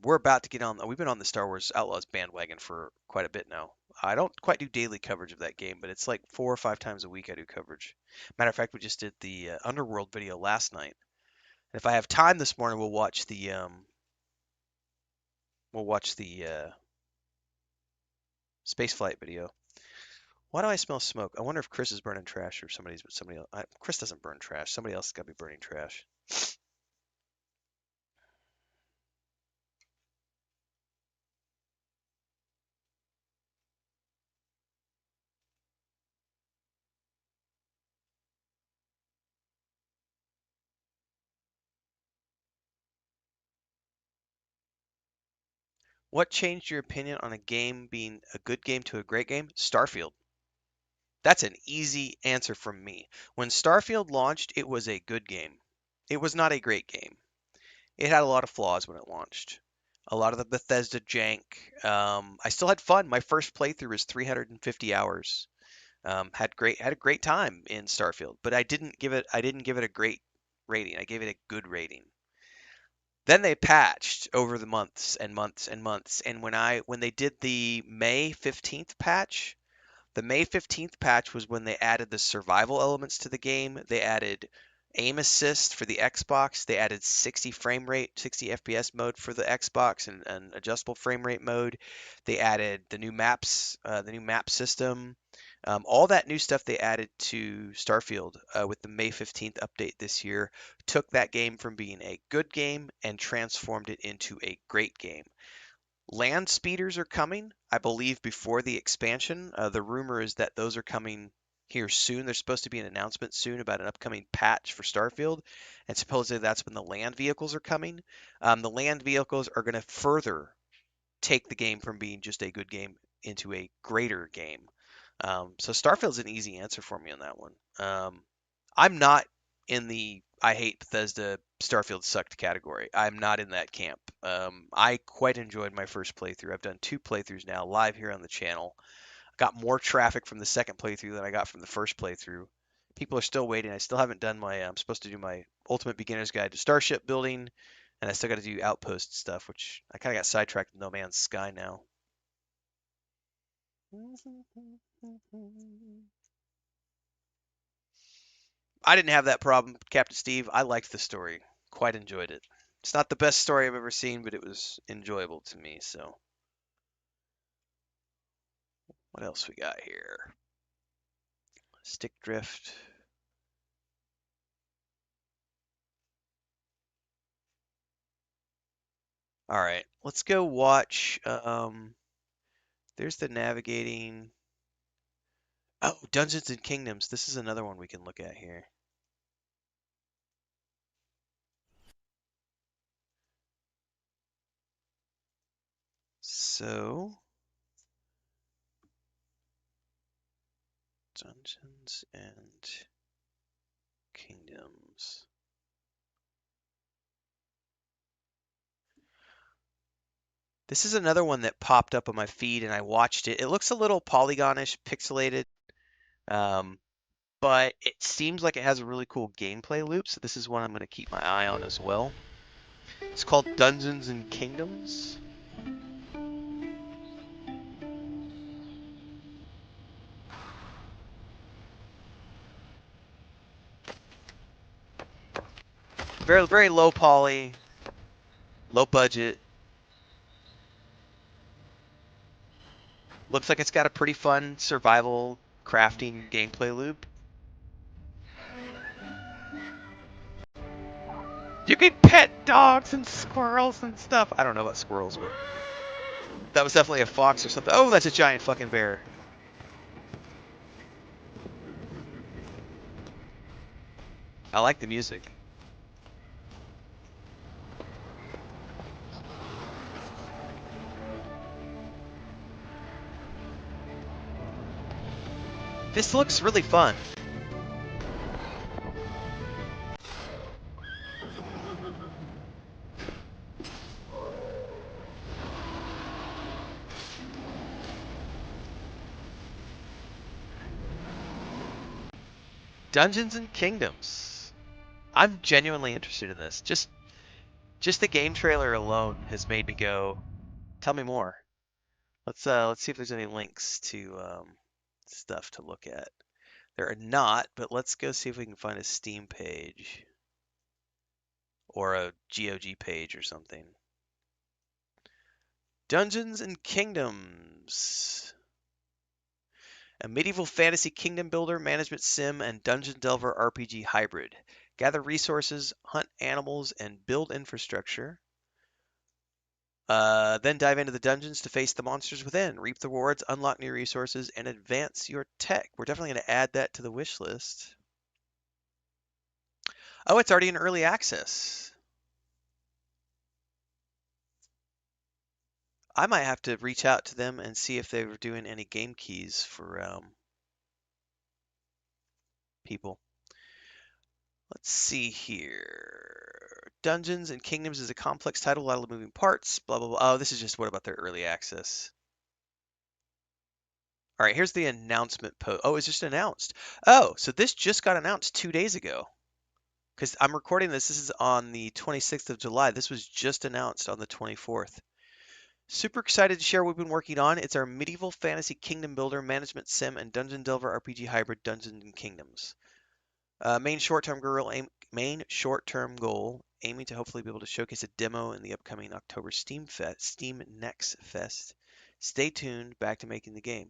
we're about to get on. We've been on the Star Wars Outlaws bandwagon for quite a bit now. I don't quite do daily coverage of that game, but it's like 4 or 5 times a week I do coverage. Matter of fact, we just did the Underworld video last night. And if I have time this morning, we'll watch the spaceflight video. Why do I smell smoke? I wonder if Chris is burning trash or somebody else. Chris doesn't burn trash. Somebody else has got to be burning trash. What changed your opinion on a game being a good game to a great game? Starfield. That's an easy answer from me. When Starfield launched, it was a good game. It was not a great game. It had a lot of flaws when it launched. A lot of the Bethesda jank. I still had fun. My first playthrough was 350 hours. Had a great time in Starfield, but I didn't give it a great rating. I gave it a good rating. Then they patched over the months and months and months. And when they did the May 15th patch, the May 15th patch was when they added the survival elements to the game. They added aim assist for the Xbox. They added 60 frame rate, 60 FPS mode for the Xbox and adjustable frame rate mode. They added the new maps, the new map system. All that new stuff they added to Starfield with the May 15th update this year took that game from being a good game and transformed it into a great game. Land speeders are coming, I believe, before the expansion. The rumor is that those are coming here soon. There's supposed to be an announcement soon about an upcoming patch for Starfield, and supposedly that's when the land vehicles are coming. The land vehicles are going to further take the game from being just a good game into a greater game. So Starfield's an easy answer for me on that one. I'm not in the I hate Bethesda Starfield sucked category. I'm not in that camp. I quite enjoyed my first playthrough. I've done 2 playthroughs now live here on the channel. Got more traffic from the second playthrough than I got from the first playthrough. People are still waiting. I still haven't done my. I'm supposed to do my Ultimate Beginner's Guide to Starship Building, and I still got to do Outpost stuff, which I kind of got sidetracked with No Man's Sky now. I didn't have that problem, Captain Steve. I liked the story. Quite enjoyed it. It's not the best story I've ever seen, but it was enjoyable to me. So, what else we got here? Stick drift. All right, let's go watch. There's the navigating. Oh, Dungeons and Kingdoms. This is another one we can look at here. So, Dungeons and Kingdoms. This is another one that popped up on my feed and I watched it. It looks a little polygonish, pixelated, um, but it seems like it has a really cool gameplay loop. So this is one I'm going to keep my eye on as well. It's called Dungeons and Kingdoms. Very, very low poly, low budget. Looks like it's got a pretty fun survival crafting gameplay loop. You can pet dogs and squirrels and stuff. I don't know about squirrels, but that was definitely a fox or something. Oh, that's a giant fucking bear. I like the music. This looks really fun. Dungeons and Kingdoms. I'm genuinely interested in this. Just the game trailer alone has made me go, tell me more. Let's see if there's any links to stuff to look at. There are not, but let's go see if we can find a Steam page or a GOG page or something. Dungeons and Kingdoms. A medieval fantasy kingdom builder, management sim, and dungeon delver RPG hybrid. Gather resources, hunt animals, and build infrastructure. Then dive into the dungeons to face the monsters within, reap the rewards, unlock new resources, and advance your tech. We're definitely going to add that to the wish list. Oh, it's already in early access. I might have to reach out to them and see if they were doing any game keys for people. Let's see here. Dungeons and Kingdoms is a complex title, a lot of moving parts, blah, blah, blah. Oh, this is just what about their early access? All right, here's the announcement post. Oh, it's just announced. Oh, so this just got announced 2 days ago. Because I'm recording this. This is on the 26th of July. This was just announced on the 24th. Super excited to share what we've been working on. It's our medieval fantasy kingdom builder, management sim, and dungeon delver RPG hybrid Dungeons and Kingdoms. Main short-term goal, aiming to hopefully be able to showcase a demo in the upcoming October Steam Next Fest. Stay tuned. Back to making the game.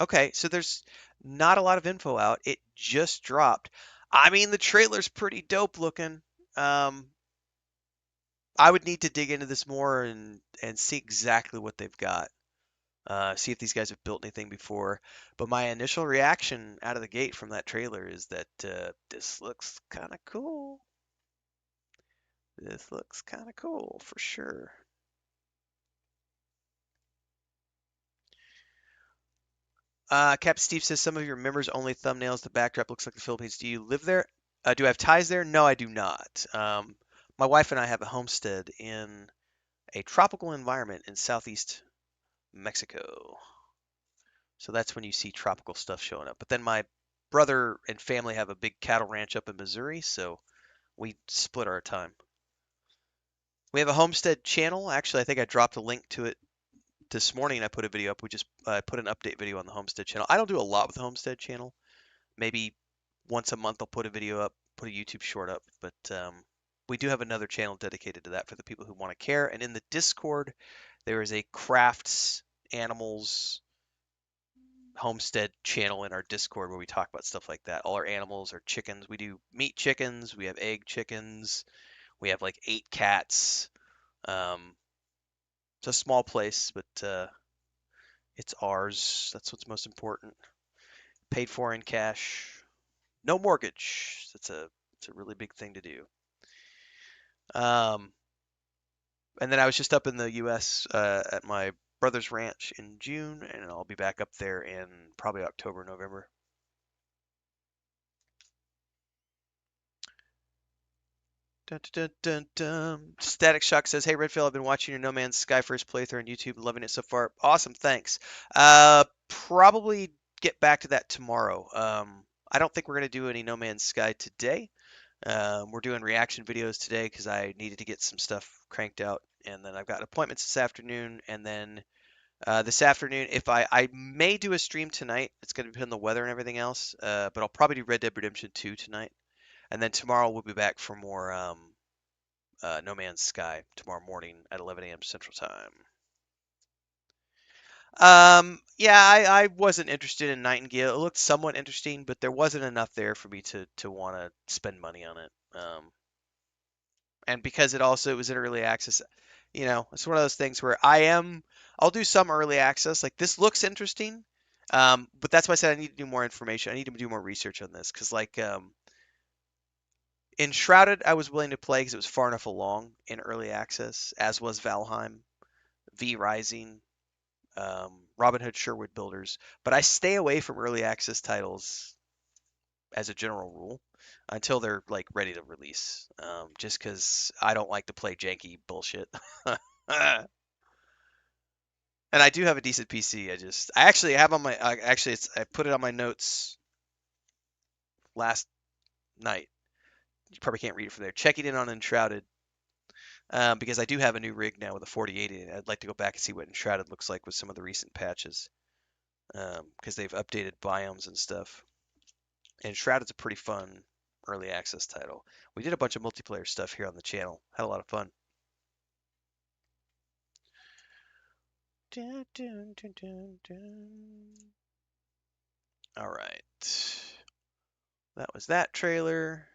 Okay, so there's not a lot of info out. It just dropped. I mean, the trailer's pretty dope looking. Um, I would need to dig into this more and see exactly what they've got. See if these guys have built anything before. But my initial reaction out of the gate from that trailer is that this looks kind of cool. This looks kind of cool for sure. Captain Steve says some of your members only thumbnails. The backdrop looks like the Philippines. Do you live there? Do I have ties there? No, I do not. My wife and I have a homestead in a tropical environment in southeast Mexico. So that's when you see tropical stuff showing up. But then my brother and family have a big cattle ranch up in Missouri, so we split our time. We have a homestead channel. Actually, I think I dropped a link to it this morning. I put a video up. We just put an update video on the homestead channel. I don't do a lot with the homestead channel. Maybe once a month I'll put a video up, put a YouTube short up, but we do have another channel dedicated to that for the people who want to care. And in the Discord, there is a crafts, animals, homestead channel in our Discord where we talk about stuff like that. All our animals are chickens. We do meat chickens. We have egg chickens. We have like 8 cats. It's a small place, but it's ours. That's what's most important. Paid for in cash. No mortgage. It's a really big thing to do. Um, and then I was just up in the U.S. At my brother's ranch in June, and I'll be back up there in probably October, November. Dun, dun, dun, dun. Static Shock says, "Hey Redfield, I've been watching your No Man's Sky first playthrough on YouTube, loving it so far. Awesome, thanks. Probably get back to that tomorrow. I don't think we're gonna do any No Man's Sky today. We're doing reaction videos today because I needed to get some stuff cranked out, and then I've got appointments this afternoon, and then this afternoon, if I may do a stream tonight. It's gonna depend on the weather and everything else. But I'll probably do Red Dead Redemption 2 tonight, and then tomorrow we'll be back for more No Man's Sky tomorrow morning at 11 a.m. Central Time. Yeah, I wasn't interested in Nightingale. It looked somewhat interesting, but there wasn't enough there for me to want to spend money on it. And because it was in early access, it's one of those things where I'll do some early access. Like this looks interesting, but that's why I said I need to do more information. I need to do more research on this because like Enshrouded, I was willing to play because it was far enough along in early access, as was Valheim, V Rising, Robin Hood Sherwood Builders. But I stay away from early access titles as a general rule until they're like ready to release. Just because I don't like to play janky bullshit. And I do have a decent PC. I actually have on my I put it on my notes last night. You probably can't read it from there. Checking in on Enshrouded because I do have a new rig now with a 4080. And I'd like to go back and see what Enshrouded looks like with some of the recent patches because they've updated biomes and stuff. And Shrouded's a pretty fun early access title. We did a bunch of multiplayer stuff here on the channel. Had a lot of fun. Dun, dun, dun, dun, dun. All right. That was that trailer.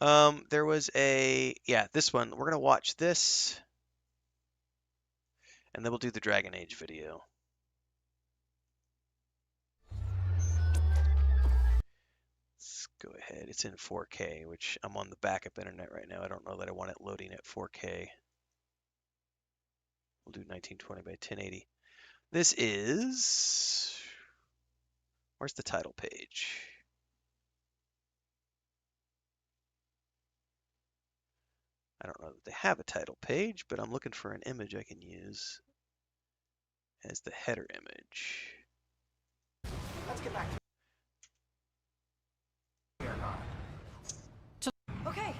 There was this one. We're gonna watch this, and then we'll do the Dragon Age video. Let's go ahead. It's in 4K, which I'm on the backup internet right now. I don't know that I want it loading at 4K. We'll do 1920 by 1080. This is... Where's the title page? I don't know that they have a title page, but I'm looking for an image I can use as the header image. Let's get back to Okay,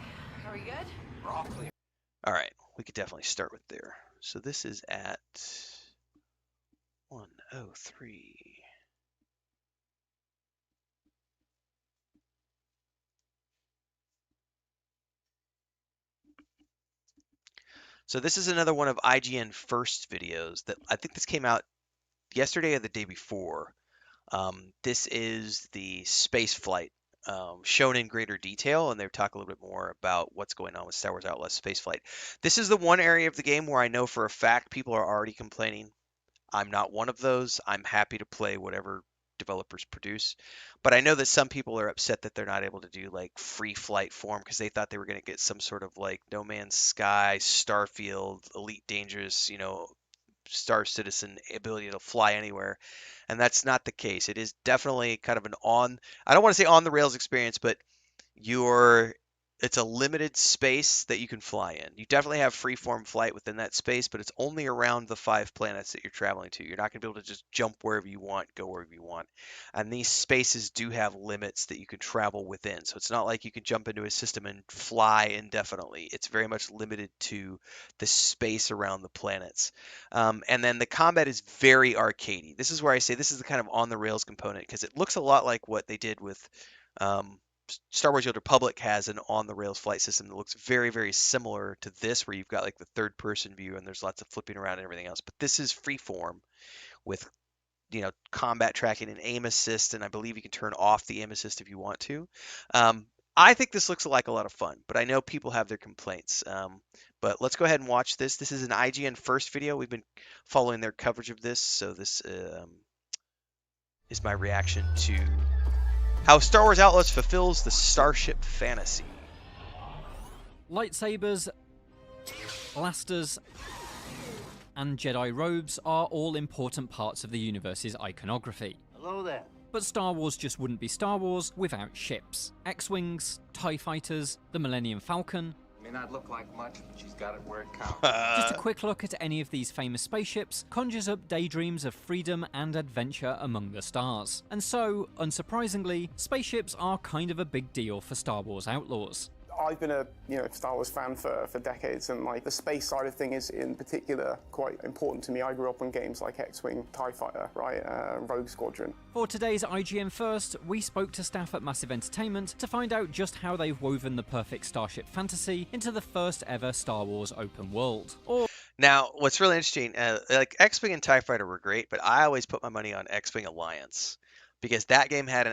are we good? we're all clear. All right, we could definitely start with there. So this is at 103. So this is another one of IGN first videos that I think this came out yesterday or the day before. This is the space flight shown in greater detail, and they talk a little bit more about what's going on with Star Wars Outlaws space flight. This is the one area of the game where I know for a fact people are already complaining. I'm not one of those. I'm happy to play whatever developers produce. But I know that some people are upset that they're not able to do like free flight form because they thought they were going to get some sort of like No Man's Sky, Starfield, Elite Dangerous, Star Citizen ability to fly anywhere. And that's not the case. It is definitely kind of I don't want to say on the rails experience, but you're it's a limited space that you can fly in. You definitely have freeform flight within that space, but it's only around the 5 planets that you're traveling to. You're not going to be able to just jump wherever you want, go wherever you want. And these spaces do have limits that you can travel within. So it's not like you can jump into a system and fly indefinitely. It's very much limited to the space around the planets. And then the combat is very arcadey. This is where I say this is the kind of on the rails component because it looks a lot like what they did with um, Star Wars: The Old Republic has an on the rails flight system that looks very, very similar to this, where you've got like the third person view and there's lots of flipping around and everything else. But this is freeform with combat tracking and aim assist, and I believe you can turn off the aim assist if you want to. Um, I think this looks like a lot of fun, but I know people have their complaints. But let's go ahead and watch this. This is an IGN first video. We've been following their coverage of this, so this is my reaction to how Star Wars Outlaws fulfills the Starship fantasy. Lightsabers, blasters, and Jedi robes are all important parts of the universe's iconography. Hello there. But Star Wars just wouldn't be Star Wars without ships. X-Wings, TIE Fighters, the Millennium Falcon. May not look like much, but she's got it where it counts. Just a quick look at any of these famous spaceships conjures up daydreams of freedom and adventure among the stars. And so, unsurprisingly, spaceships are kind of a big deal for Star Wars Outlaws. I've been a Star Wars fan for decades, and like the space side of thing is in particular quite important to me. I grew up on games like X-Wing, TIE Fighter, right, Rogue Squadron. For today's IGN First, we spoke to staff at Massive Entertainment to find out just how they've woven the perfect starship fantasy into the first ever Star Wars open world. Now, what's really interesting, like X-Wing and TIE Fighter were great, but I always put my money on X-Wing Alliance because that game had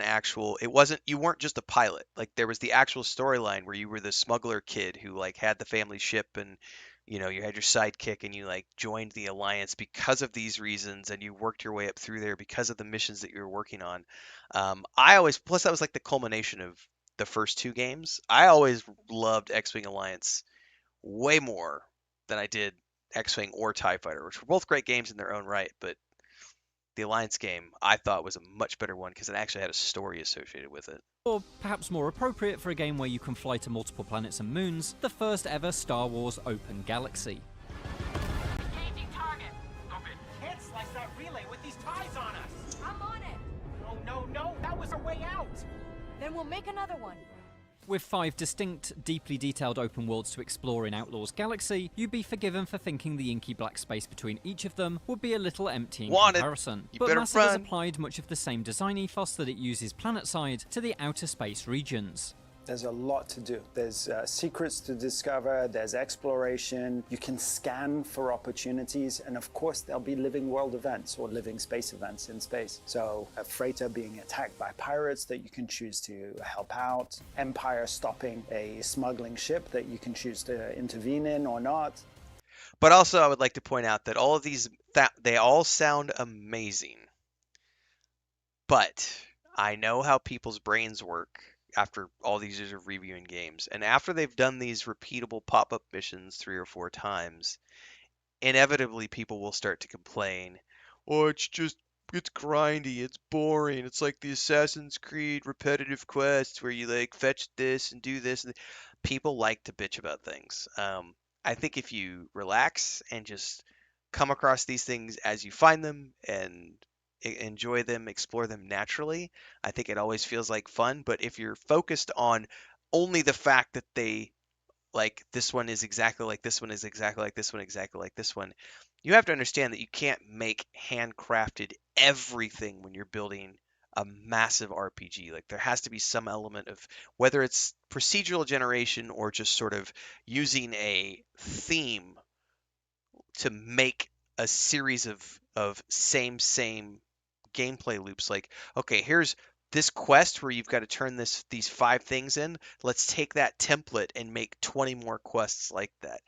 you weren't just a pilot. Like there was the actual storyline where you were the smuggler kid who like had the family ship and you had your sidekick and you like joined the Alliance because of these reasons and you worked your way up through there because of the missions that you were working on. Plus that was like the culmination of the first two games. I always loved X-Wing Alliance way more than I did X-Wing or TIE Fighter, which were both great games in their own right, but the Alliance game I thought was a much better one because it actually had a story associated with it. Or perhaps more appropriate for a game where you can fly to multiple planets and moons, the first ever Star Wars Open Galaxy. Changing target. Can't slice that relay with these ties on us. I'm on it. No. That was our way out. Then we'll make another one. With 5 distinct, deeply detailed open worlds to explore in Outlaws Galaxy, you'd be forgiven for thinking the inky black space between each of them would be a little empty in comparison. But Massive has applied much of the same design ethos that it uses planetside to the outer space regions. There's a lot to do. There's secrets to discover, there's exploration, you can scan for opportunities, and of course there'll be living world events or living space events in space. So a freighter being attacked by pirates that you can choose to help out, Empire stopping a smuggling ship that you can choose to intervene in or not. But also I would like to point out that all of these, they all sound amazing. But I know how people's brains work after all these years of reviewing games. And after they've done these repeatable pop-up missions 3 or 4 times, inevitably people will start to complain, oh, it's grindy, it's boring, it's like the Assassin's Creed repetitive quests where you like fetch this and do this. People like to bitch about things. I think if you relax and just come across these things as you find them and enjoy them, explore them naturally, I think it always feels like fun. But if you're focused on only the fact that they like this one is exactly like this one is exactly like this one exactly like this one, you have to understand that you can't make handcrafted everything when you're building a massive RPG. Like there has to be some element of whether it's procedural generation or just sort of using a theme to make a series of same gameplay loops. Like, okay, here's this quest where you've got to turn these 5 things in. Let's take that template and make 20 more quests like that.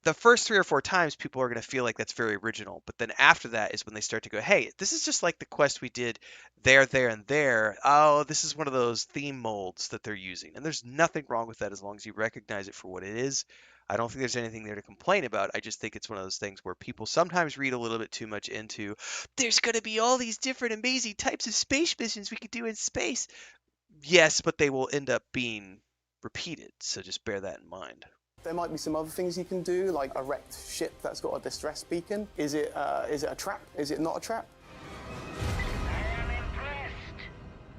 The first 3 or 4 times, people are going to feel like that's very original, but then after that is when they start to go, hey, this is just like the quest we did there, and there. Oh, this is one of those theme molds that they're using, and there's nothing wrong with that as long as you recognize it for what it is. I don't think there's anything there to complain about. I just think it's one of those things where people sometimes read a little bit too much into, there's going to be all these different amazing types of space missions we could do in space. Yes, but they will end up being repeated, so just bear that in mind. There might be some other things you can do, like a wrecked ship that's got a distress beacon. Is it a trap? Is it not a trap? I am impressed.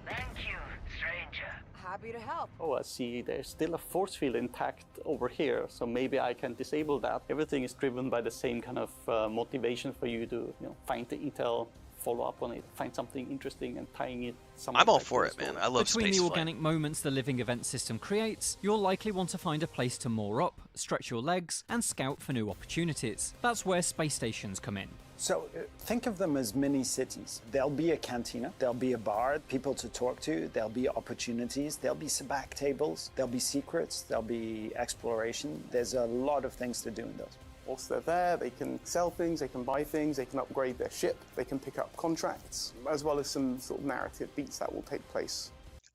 Thank you, stranger. Happy to help. Oh, I see there's still a force field intact over here, so maybe I can disable that. Everything is driven by the same kind of motivation for you to find the intel, follow up on it, find something interesting and tying it somewhere. I'm all for it, man. I love Between the spaceflight. organic moments the living event system creates, you'll likely want to find a place to moor up, stretch your legs, and scout for new opportunities. That's where space stations come in. So think of them as mini cities. There'll be a cantina, there'll be a bar, people to talk to, there'll be opportunities, there'll be some back tables, there'll be secrets, there'll be exploration. There's a lot of things to do in those. Whilst they're there, they can sell things, they can buy things, they can upgrade their ship, they can pick up contracts, as well as some sort of narrative beats that will take place.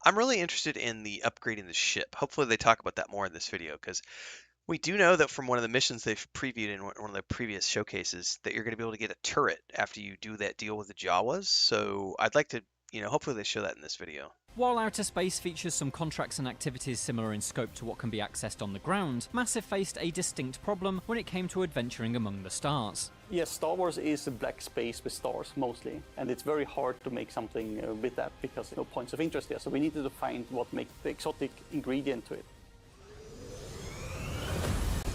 I'm really interested in the upgrading the ship. Hopefully they talk about that more in this video, because we do know that from one of the missions they've previewed in one of the previous showcases that you're going to be able to get a turret after you do that deal with the Jawas. So I'd like to, hopefully they show that in this video. While outer space features some contracts and activities similar in scope to what can be accessed on the ground, Massive faced a distinct problem when it came to adventuring among the stars. Yes, Star Wars is a black space with stars mostly, and it's very hard to make something with that because no points of interest there. So we needed to find what makes the exotic ingredient to it.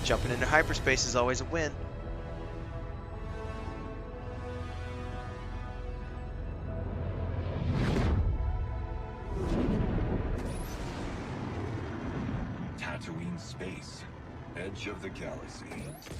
Jumping into hyperspace is always a win. Tatooine space, edge of the galaxy.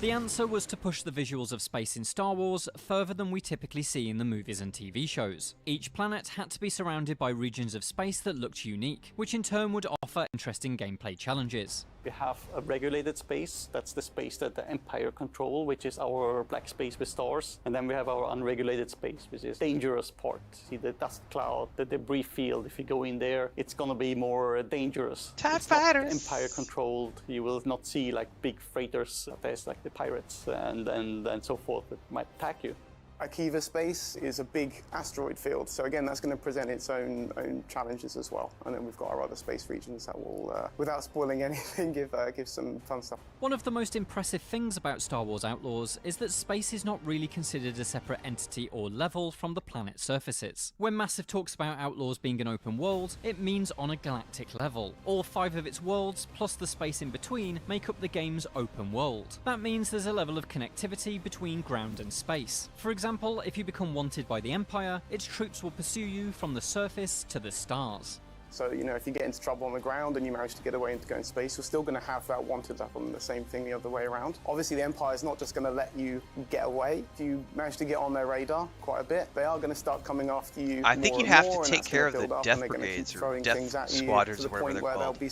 The answer was to push the visuals of space in Star Wars further than we typically see in the movies and TV shows. Each planet had to be surrounded by regions of space that looked unique, which in turn would offer interesting gameplay challenges. We have a regulated space, that's the space that the Empire control, which is our black space with stars. And then we have our unregulated space, which is dangerous part. See the dust cloud, the debris field, if you go in there, it's gonna be more dangerous. TIE fighters! Not Empire controlled, you will not see like big freighters, there's like the pirates and so forth that might attack you. Akiva space is a big asteroid field, so again, that's going to present its own challenges as well. And then we've got our other space regions that will, without spoiling anything, give some fun stuff. One of the most impressive things about Star Wars Outlaws is that space is not really considered a separate entity or level from the planet's surfaces. When Massive talks about Outlaws being an open world, it means on a galactic level. All 5 of its worlds, plus the space in between, make up the game's open world. That means there's a level of connectivity between ground and space. For example, if you become wanted by the Empire, its troops will pursue you from the surface to the stars. So, if you get into trouble on the ground and you manage to get away and to go in space, you're still going to have that wanted up on the same thing the other way around. Obviously, the Empire is not just going to let you get away. If you manage to get on their radar quite a bit, they are going to start coming after you. I think more you and have more, to and take that's care gonna of the build up, death and they're gonna keep brigades or throwing death things at you squadrons to the or whatever point they're where there'll called. be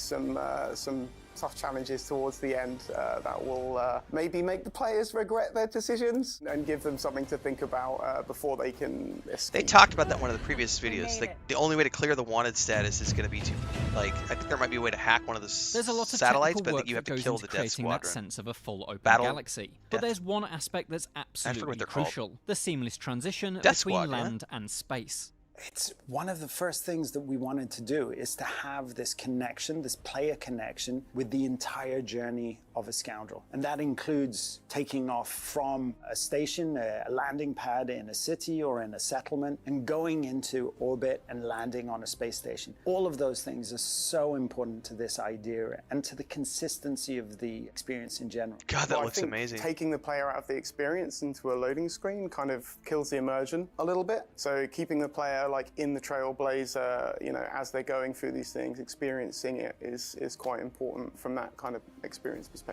some tough challenges towards the end that will maybe make the players regret their decisions and give them something to think about before they can escape. They talked about that in one of the previous videos. Like, the only way to clear the wanted status is going to be to, I think there might be a way to hack one of the There's a lot of satellites, but technical I work think you have that to goes kill into the death creating that squadron. sense of a full open Battle galaxy. But Death. there's one aspect that's what absolutely they're called. crucial: the seamless transition Death between Squad, yeah. land and space. It's one of the first things that we wanted to do is to have this connection, this player connection with the entire journey of a scoundrel. And that includes taking off from a station, a landing pad in a city or in a settlement, and going into orbit and landing on a space station. All of those things are so important to this idea and to the consistency of the experience in general. God, that Well, I looks think amazing. Taking the player out of the experience into a loading screen kind of kills the immersion a little bit. So keeping the player like in the Trailblazer, as they're going through these things, experiencing it is quite important from that kind of experience perspective.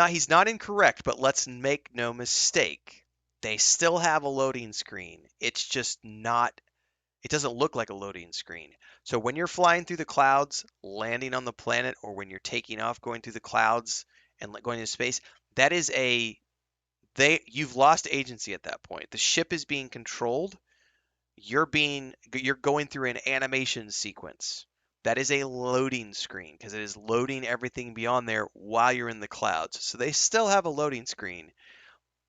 He's not incorrect, but let's make no mistake. they still have a loading screen. It's just not, it doesn't look like a loading screen. So when you're flying through the clouds, landing on the planet, or when you're taking off, going through the clouds and going into space, that is you've lost agency at that point. The ship is being controlled. You're going through an animation sequence. That is a loading screen because it is loading everything beyond there while you're in the clouds. So they still have a loading screen.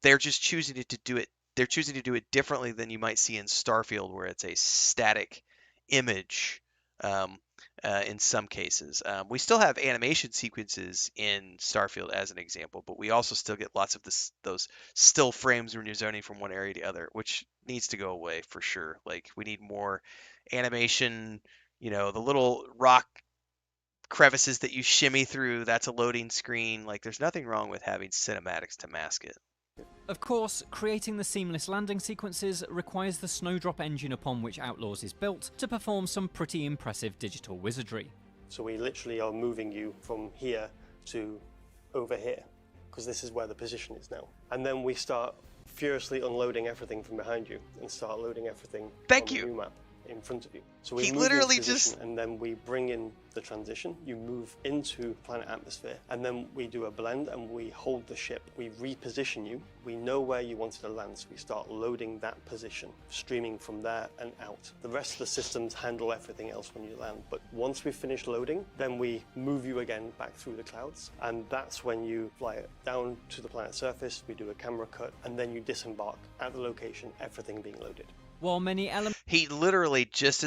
They're just choosing to do it. They're choosing to do it differently than you might see in Starfield, where it's a static image. In some cases, we still have animation sequences in Starfield as an example, but we also still get lots of those still frames when you're zoning from one area to the other, which needs to go away for sure. Like we need more animation. You know, the little rock crevices that you shimmy through, that's a loading screen. Like there's nothing wrong with having cinematics to mask it. Of course, creating the seamless landing sequences requires the Snowdrop engine upon which Outlaws is built to perform some pretty impressive digital wizardry. So we literally are moving you from here to over here, because this is where the position is now. And then we start furiously unloading everything from behind you and start loading everything on the new map in front of you. So we He move literally into position, just... and then we bring in the transition. You move into planet atmosphere, and then we do a blend and we hold the ship. We reposition you. We know where you wanted to land, so we start loading that position, streaming from there and out. The rest of the systems handle everything else when you land, but once we finish loading, then we move you again back through the clouds, and that's when you fly it down to the planet surface. We do a camera cut, and then you disembark at the location, everything being loaded. While many elements... He literally just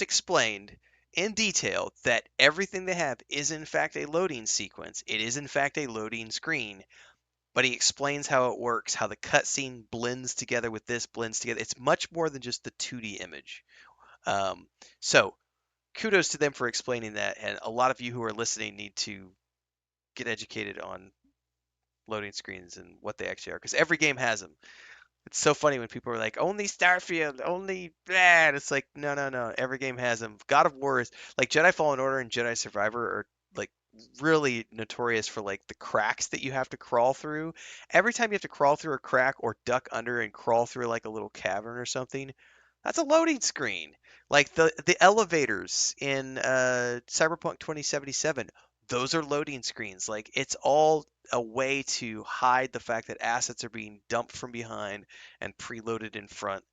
explained in detail that everything they have is in fact a loading sequence. It is in fact a loading screen, but he explains how it works, how the cutscene blends together with this, blends together. It's much more than just the 2D image. So kudos to them for explaining that, and a lot of you who are listening need to get educated on loading screens and what they actually are, because every game has them. It's so funny when people are like, only Starfield, only that. It's like, no. Every game has them. God of War is like Jedi Fallen Order and Jedi Survivor are like really notorious for like the cracks that you have to crawl through. Every time you have to crawl through a crack or duck under and crawl through like a little cavern or something, that's a loading screen. Like the elevators in Cyberpunk 2077, those are loading screens. Like it's all a way to hide the fact that assets are being dumped from behind and preloaded in front.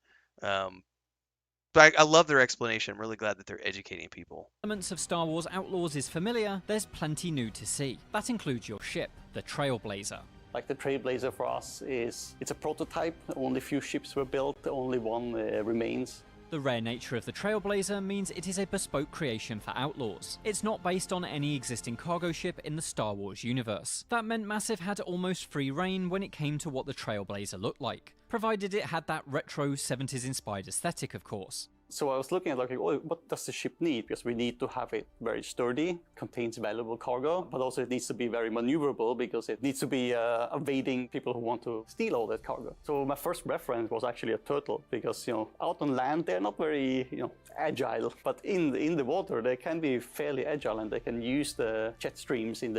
But I love their explanation. I'm really glad that they're educating people. Elements of Star Wars Outlaws is familiar, there's plenty new to see. That includes your ship, the Trailblazer. Like the Trailblazer for us it's a prototype. Only few ships were built, only one remains. The rare nature of the Trailblazer means it is a bespoke creation for Outlaws. It's not based on any existing cargo ship in the Star Wars universe. That meant Massive had almost free reign when it came to what the Trailblazer looked like, provided it had that retro 70s inspired aesthetic, of course. So I was looking at like, oh, what does the ship need? Because we need to have it very sturdy, contains valuable cargo, but also it needs to be very maneuverable because it needs to be evading people who want to steal all that cargo. So my first reference was actually a turtle because, out on land they're not very, agile, but in the water they can be fairly agile and they can use the jet streams to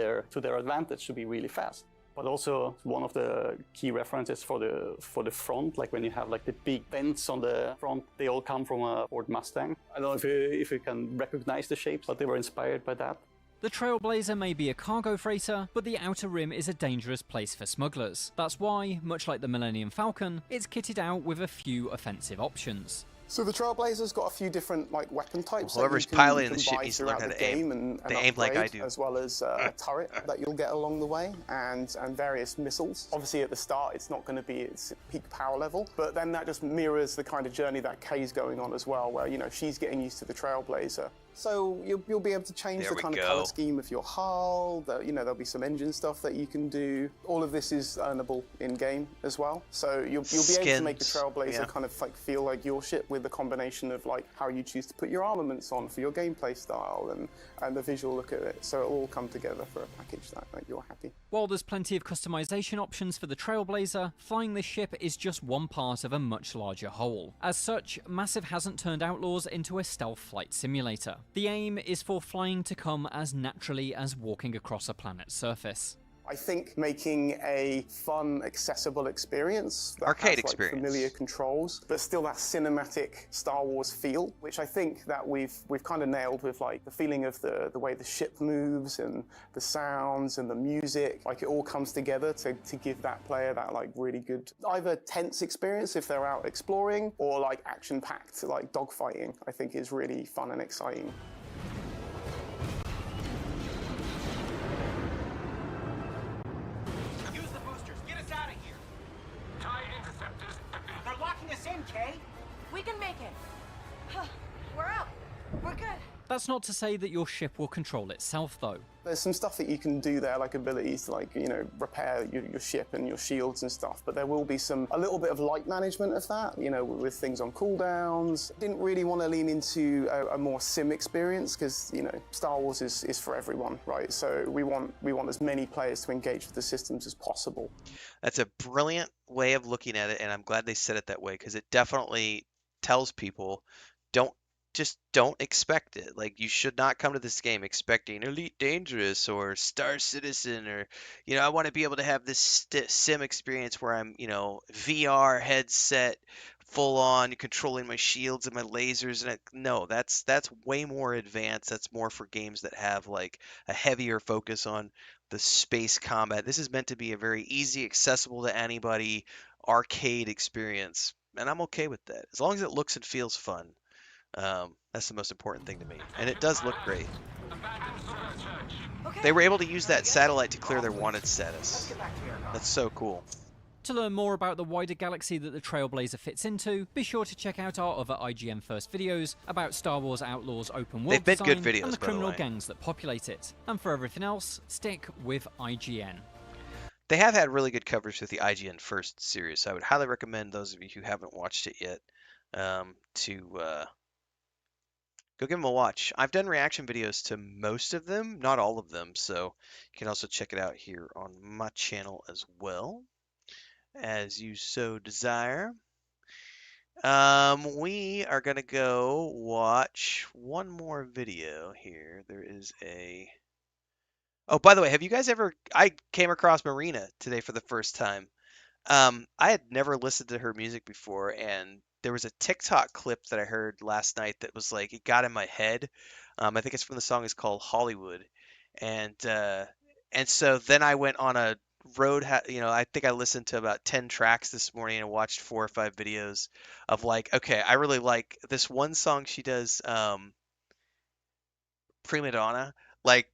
their advantage to be really fast. But also one of the key references for the front, like when you have like the big vents on the front, they all come from a Ford Mustang. I don't know if you can recognize the shapes, but they were inspired by that. The Trailblazer may be a cargo freighter, but the Outer Rim is a dangerous place for smugglers. That's why, much like the Millennium Falcon, it's kitted out with a few offensive options. So the Trailblazer's got a few different weapon types. Whoever's piloting the ship needs to learn how to aim. And they aim like I do. As well as a turret that you'll get along the way, and various missiles. Obviously at the start it's not going to be its peak power level, but then that just mirrors the kind of journey that Kay's going on as well, where she's getting used to the Trailblazer. So you'll be able to change the kind of colour scheme of your hull. There'll be some engine stuff that you can do. All of this is earnable in game as well. So you'll be able to make the Trailblazer kind of like feel like your ship with the combination of like how you choose to put your armaments on for your gameplay style and the visual look at it. So it'll all come together for a package that you're happy. While there's plenty of customization options for the Trailblazer, flying this ship is just one part of a much larger whole. As such, Massive hasn't turned Outlaws into a stealth flight simulator. The aim is for flying to come as naturally as walking across a planet's surface. I think making a fun, accessible experience that Arcade has like experience. familiar controls, but still that cinematic Star Wars feel, which I think that we've kind of nailed with like the feeling of the way the ship moves and the sounds and the music. Like it all comes together to give that player that like really good, either tense experience if they're out exploring, or like action-packed, like dogfighting, I think is really fun and exciting. Use the boosters. Get us out of here. TIE interceptors. They're locking us in, Kay. We can make it. Huh, we're out. We're good. That's not to say that your ship will control itself, though. There's some stuff that you can do there, like abilities to like, you know, repair your ship and your shields and stuff, but there will be a little bit of light management of that, you know, with things on cooldowns. Didn't really want to lean into a more sim experience because, you know, Star Wars is for everyone, right? So we want as many players to engage with the systems as possible. That's a brilliant way of looking at it, and I'm glad they said it that way because it definitely tells people don't expect it. Like you should not come to this game expecting Elite Dangerous or Star Citizen or I want to be able to have this sim experience where I'm, VR headset full on controlling my shields and my lasers and no, that's way more advanced. That's more for games that have like a heavier focus on the space combat. This is meant to be a very easy, accessible to anybody arcade experience, and I'm okay with that as long as it looks and feels fun. That's the most important thing to me. And it does look great. Okay. They were able to use that satellite to clear their wanted status. That's so cool. To learn more about the wider galaxy that the Trailblazer fits into, be sure to check out our other IGN First videos about Star Wars Outlaws open world They've been design good videos, and the by the criminal way. gangs that populate it. And for everything else, stick with IGN. They have had really good coverage with the IGN First series, so I would highly recommend those of you who haven't watched it yet to go give them a watch. I've done reaction videos to most of them, not all of them, so you can also check it out here on my channel as well, as you so desire. We are gonna go watch one more video here. There is a... Oh, by the way, have you guys ever... I came across Marina today for the first time. I had never listened to her music before, and there was a TikTok clip that I heard last night that was like it got in my head. I think it's from the song is called Hollywood, and so then I went on a road. I think I listened to about 10 tracks this morning and watched 4 or 5 videos of like, okay, I really like this one song she does, Prima Donna. Like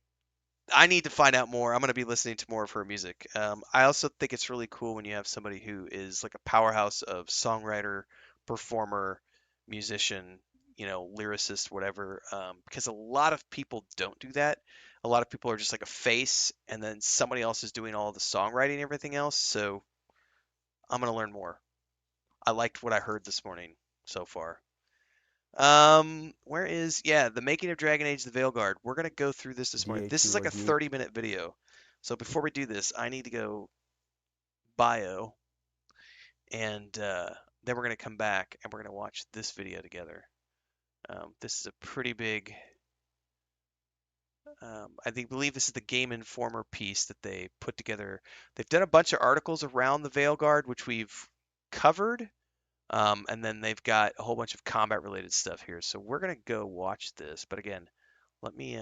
I need to find out more. I'm going to be listening to more of her music. I also think it's really cool when you have somebody who is like a powerhouse of songwriter, performer, musician, lyricist, whatever. Because a lot of people don't do that. A lot of people are just like a face, and then somebody else is doing all the songwriting and everything else. So I'm going to learn more. I liked what I heard this morning so far. Where is, yeah, the making of Dragon Age: The Veilguard. We're gonna go through this morning. This is like a 30-minute video. So before we do this, I need to go bio, and then we're gonna come back and we're gonna watch this video together. This is a pretty big. Believe this is the Game Informer piece that they put together. They've done a bunch of articles around the Veilguard, which we've covered. And then they've got a whole bunch of combat related stuff here. So we're gonna go watch this. But again, let me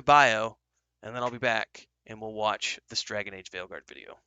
bio, and then I'll be back and we'll watch this Dragon Age Veilguard video.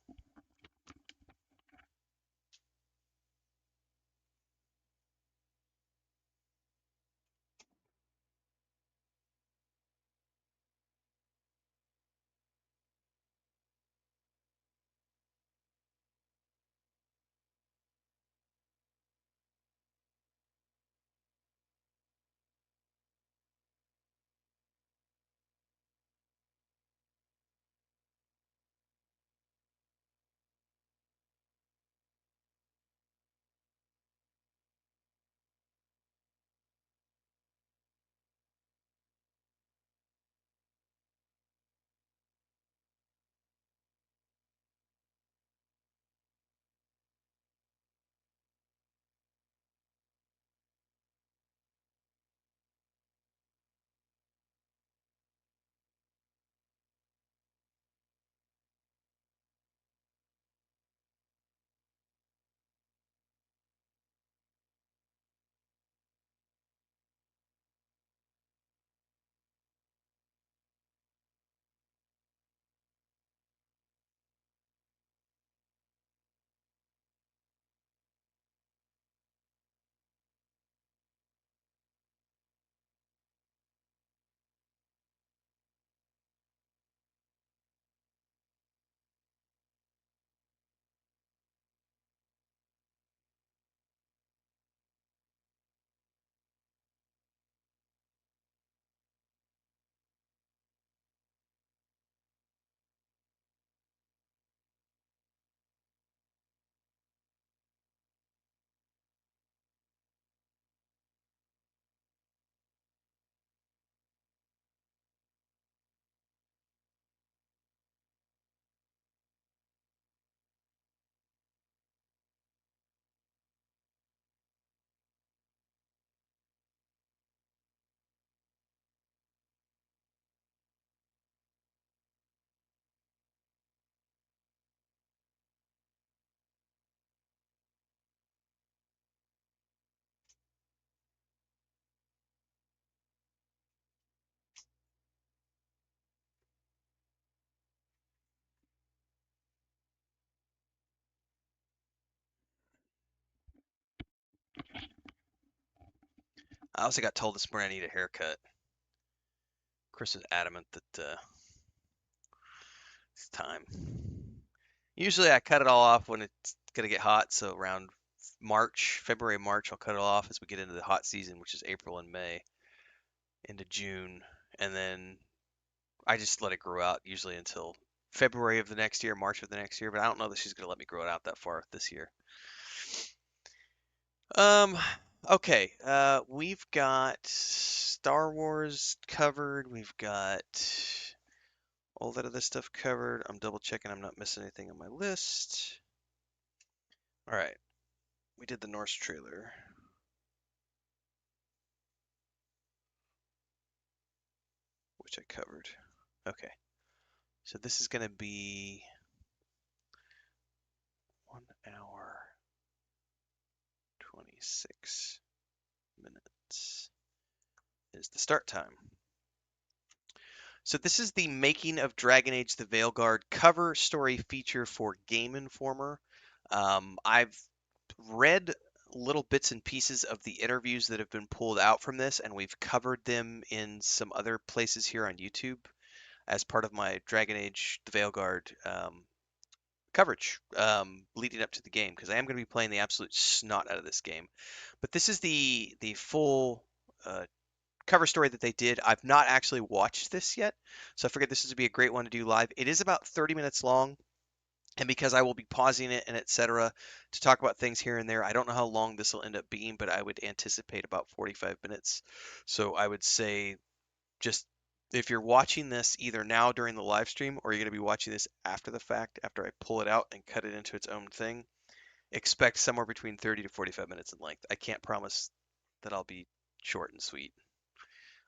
I also got told this morning I need a haircut. Chris is adamant that it's time. Usually I cut it all off when it's gonna get hot, so around February, March, I'll cut it off as we get into the hot season, which is April and May, into June, and then I just let it grow out usually until February of the next year, March of the next year, but I don't know that she's gonna let me grow it out that far this year. Um, okay, we've got Star Wars covered, we've got all that other stuff covered. I'm double checking I'm not missing anything on my list. All right, we did the Norse trailer. Which I covered. Okay, so this is going to be 1 hour 26 minutes is the start time. So this is the Making of Dragon Age the Veilguard cover story feature for Game Informer. I've read little bits and pieces of the interviews that have been pulled out from this, and we've covered them in some other places here on YouTube as part of my Dragon Age the Veilguard coverage leading up to the game, because I am going to be playing the absolute snot out of this game. But this is the full cover story that they did. I've not actually watched this yet, so I figured this would be a great one to do live. It is about 30 minutes long, and because I will be pausing it and etc. to talk about things here and there, I don't know how long this will end up being, but I would anticipate about 45 minutes. So I would say, just if you're watching this either now during the live stream or you're going to be watching this after the fact, after I pull it out and cut it into its own thing, expect somewhere between 30 to 45 minutes in length. I can't promise that I'll be short and sweet.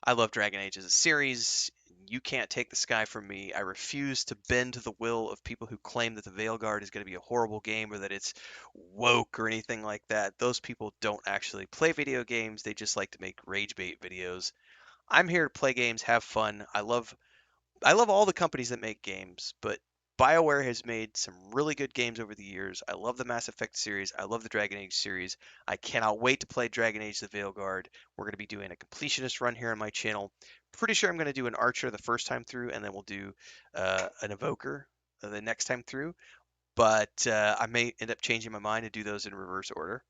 I love Dragon Age as a series. You can't take the sky from me. I refuse to bend to the will of people who claim that the Veilguard is going to be a horrible game or that it's woke or anything like that. Those people don't actually play video games. They just like to make rage bait videos. I'm here to play games, have fun. I love all the companies that make games, but BioWare has made some really good games over the years. I love the Mass Effect series. I love the Dragon Age series. I cannot wait to play Dragon Age the Veilguard. We're going to be doing a completionist run here on my channel. Pretty sure I'm going to do an Archer the first time through, and then we'll do an Evoker the next time through. But I may end up changing my mind and do those in reverse order.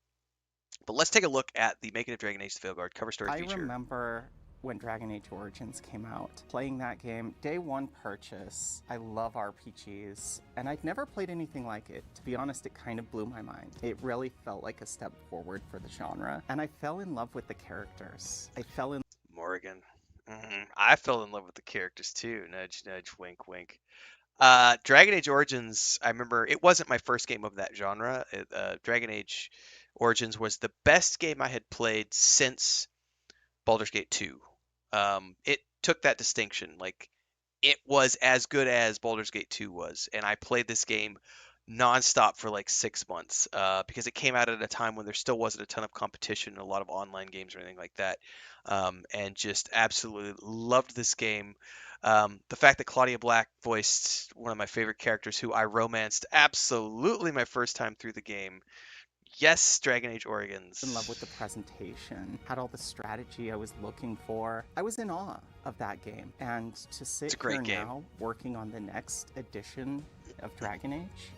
But let's take a look at the Making of Dragon Age the Veilguard cover story feature. I remember when Dragon Age Origins came out, playing that game, day one purchase. I love RPGs, and I'd never played anything like it. To be honest, it kind of blew my mind. It really felt like a step forward for the genre, and I fell in love with the characters. I fell in Morgan. I fell in love with the characters too. Nudge, nudge, wink, wink. Dragon Age Origins, I remember it wasn't my first game of that genre. Dragon Age Origins was the best game I had played since Baldur's Gate 2. It took that distinction. Like, it was as good as Baldur's Gate 2 was, and I played this game nonstop for like 6 months because it came out at a time when there still wasn't a ton of competition and a lot of online games or anything like that, and just absolutely loved this game. The fact that Claudia Black voiced one of my favorite characters who I romanced absolutely my first time through the game. Yes, Dragon Age Origins. in love with the presentation, had all the strategy I was looking for. I was in awe of that game. And to sit here now working on the next edition of Dragon Age,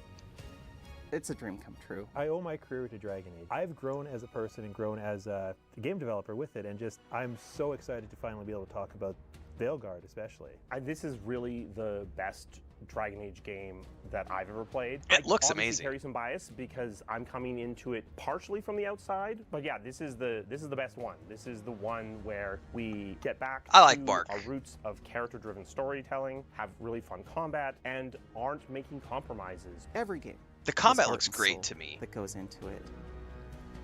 it's a dream come true. I owe my career to Dragon Age. I've grown as a person and grown as a game developer with it, and just I'm so excited to finally be able to talk about Veilguard especially. This is really the best Dragon Age game that I've ever played. It looks amazing. I carry some bias because I'm coming into it partially from the outside, but yeah, this is the best one. This is the one where we get back to our roots of character-driven storytelling, have really fun combat, and aren't making compromises. Every game. The combat looks great to me. That goes into it.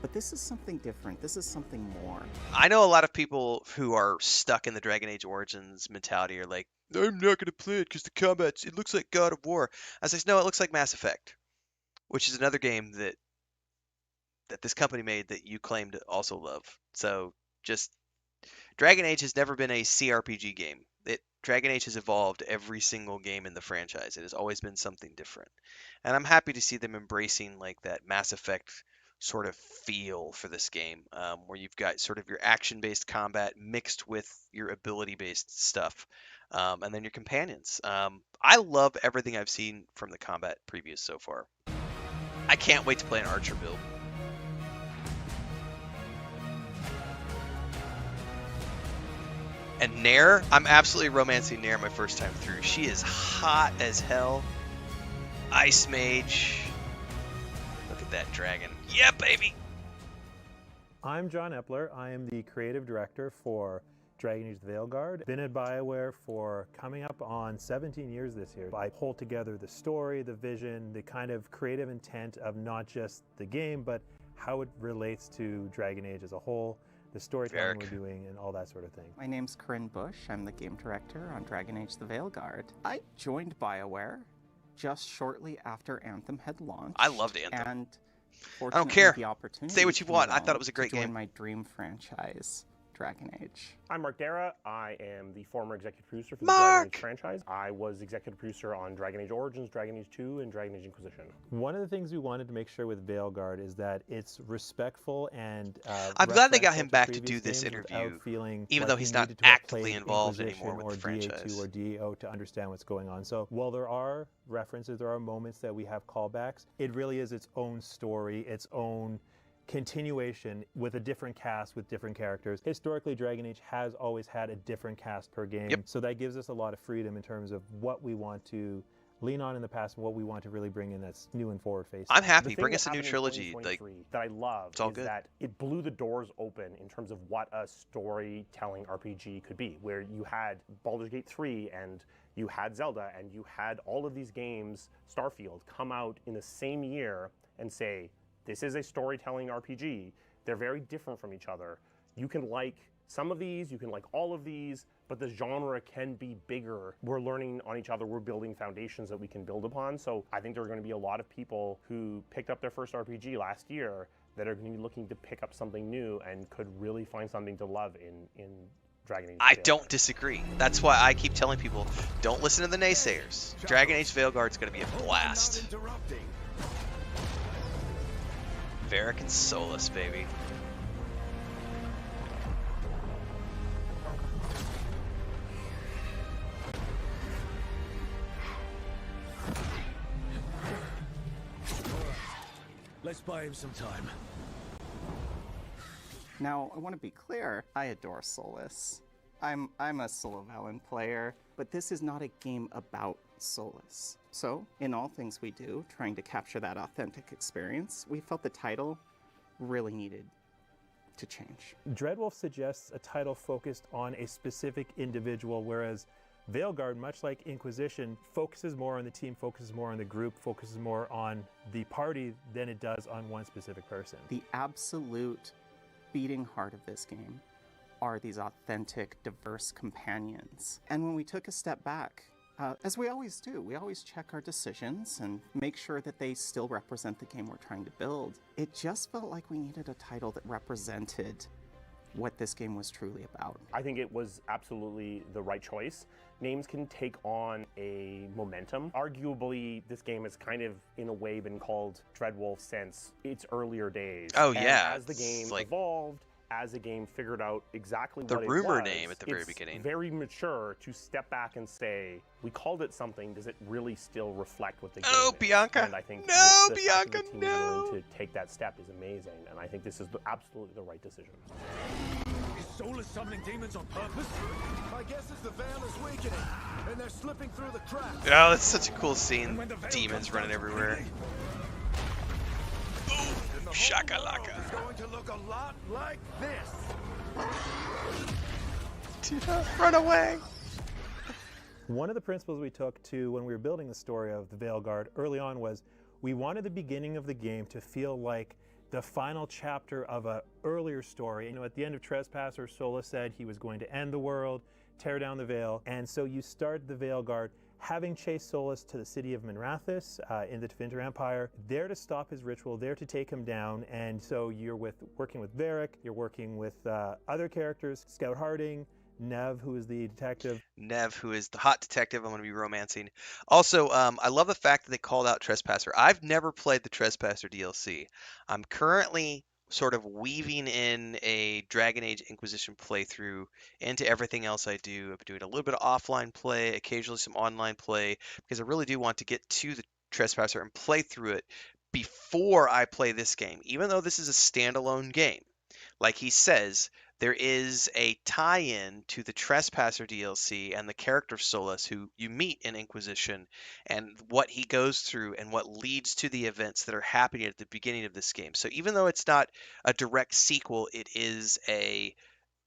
But this is something different. This is something more. I know a lot of people who are stuck in the Dragon Age Origins mentality are like, I'm not going to play it because the combat, it looks like God of War. I was like, no, it looks like Mass Effect, which is another game that this company made that you claim to also love. So just, Dragon Age has never been a CRPG game. Dragon Age has evolved every single game in the franchise. It has always been something different. And I'm happy to see them embracing like that Mass Effect sort of feel for this game, where you've got sort of your action-based combat mixed with your ability-based stuff, and then your companions. I love everything I've seen from the combat previews so far. I can't wait to play an archer build. And Nair, I'm absolutely romancing Nair my first time through. She is hot as hell. Ice Mage. Look at that dragon. Yeah, baby! I'm John Epler. I am the creative director for Dragon Age the Veilguard. Been at BioWare for coming up on 17 years this year. I pull together the story, the vision, the kind of creative intent of not just the game, but how it relates to Dragon Age as a whole, the storytelling we're doing, and all that sort of thing. My name's Corinne Bush. I'm the game director on Dragon Age the Veilguard. I joined BioWare just shortly after Anthem had launched. I loved Anthem. And I don't care. The opportunity Say what you want. I thought it was a great to join game. my dream franchise, Dragon Age. I'm Mark Dara. I am the former executive producer for the Dragon Age franchise. I was executive producer on Dragon Age Origins, Dragon Age 2, and Dragon Age Inquisition. One of the things we wanted to make sure with Veilguard is that it's respectful and I'm glad they got him back to do this interview, even though he's not actively involved anymore with the franchise. Or DAO to understand what's going on. So while there are references, there are moments that we have callbacks, it really is its own story, its own continuation with a different cast, with different characters. Historically, Dragon Age has always had a different cast per game, so that gives us a lot of freedom in terms of what we want to lean on in the past and what we want to really bring in that's new and forward facing. I'm happy. Bring us a new trilogy. Like that I love it's all is good. That it blew the doors open in terms of what a storytelling RPG could be, where you had Baldur's Gate 3 and you had Zelda and you had all of these games, Starfield, come out in the same year and say, this is a storytelling RPG. They're very different from each other. You can like some of these, you can like all of these, but the genre can be bigger. We're learning on each other, we're building foundations that we can build upon. So I think there are going to be a lot of people who picked up their first RPG last year that are going to be looking to pick up something new and could really find something to love in Dragon Age. I don't disagree. That's why I keep telling people, don't listen to the naysayers. Dragon Age Veilguard's going to be a blast. Varric and Solus, baby. Let's buy him some time. Now, I want to be clear, I adore Solus. I'm a Solo Valen player, but this is not a game about Solus. So, in all things we do, trying to capture that authentic experience, we felt the title really needed to change. Dreadwolf suggests a title focused on a specific individual, whereas Veilguard, much like Inquisition, focuses more on the team, focuses more on the group, focuses more on the party than it does on one specific person. The absolute beating heart of this game are these authentic, diverse companions. And when we took a step back, as we always do, we always check our decisions and make sure that they still represent the game we're trying to build. It just felt like we needed a title that represented what this game was truly about. I think it was absolutely the right choice. Names can take on a momentum. Arguably, this game has kind of, in a way, been called Dreadwolf since its earlier days. Oh, and yeah. as the game evolved, as the game figured out exactly the what it rumor was, name at the very it's beginning. Very mature to step back and say, we called it something, does it really still reflect what the game is? Bianca! And I think No, the Bianca, fact that the team is willing to take that step is amazing, and I think this is absolutely the right decision. Is Solus summoning demons on purpose? My guess is the veil is weakening, and they're slipping through the cracks. Oh, that's such a cool scene. Demons running everywhere. Boom! Shakalaka. It's going to look a lot like this. Run away! One of the principles we took to when we were building the story of the Veilguard early on was we wanted the beginning of the game to feel like the final chapter of an earlier story. You know, at the end of Trespasser, Solus said he was going to end the world, tear down the Veil, and so you start the Veilguard having chased Solus to the city of Minrathous in the Tevinter Empire, there to stop his ritual, there to take him down, and so you're working with Varric, you're working with other characters, Scout Harding, Nev, who is the detective. Nev, who is the hot detective I'm going to be romancing. Also, I love the fact that they called out Trespasser. I've never played the Trespasser DLC. I'm currently sort of weaving in a Dragon Age Inquisition playthrough into everything else I do. I've been doing a little bit of offline play, occasionally some online play, because I really do want to get to the Trespasser and play through it before I play this game, even though this is a standalone game. Like he says, there is a tie-in to the Trespasser DLC and the character of Solus, who you meet in Inquisition, and what he goes through and what leads to the events that are happening at the beginning of this game. So even though it's not a direct sequel, it is a,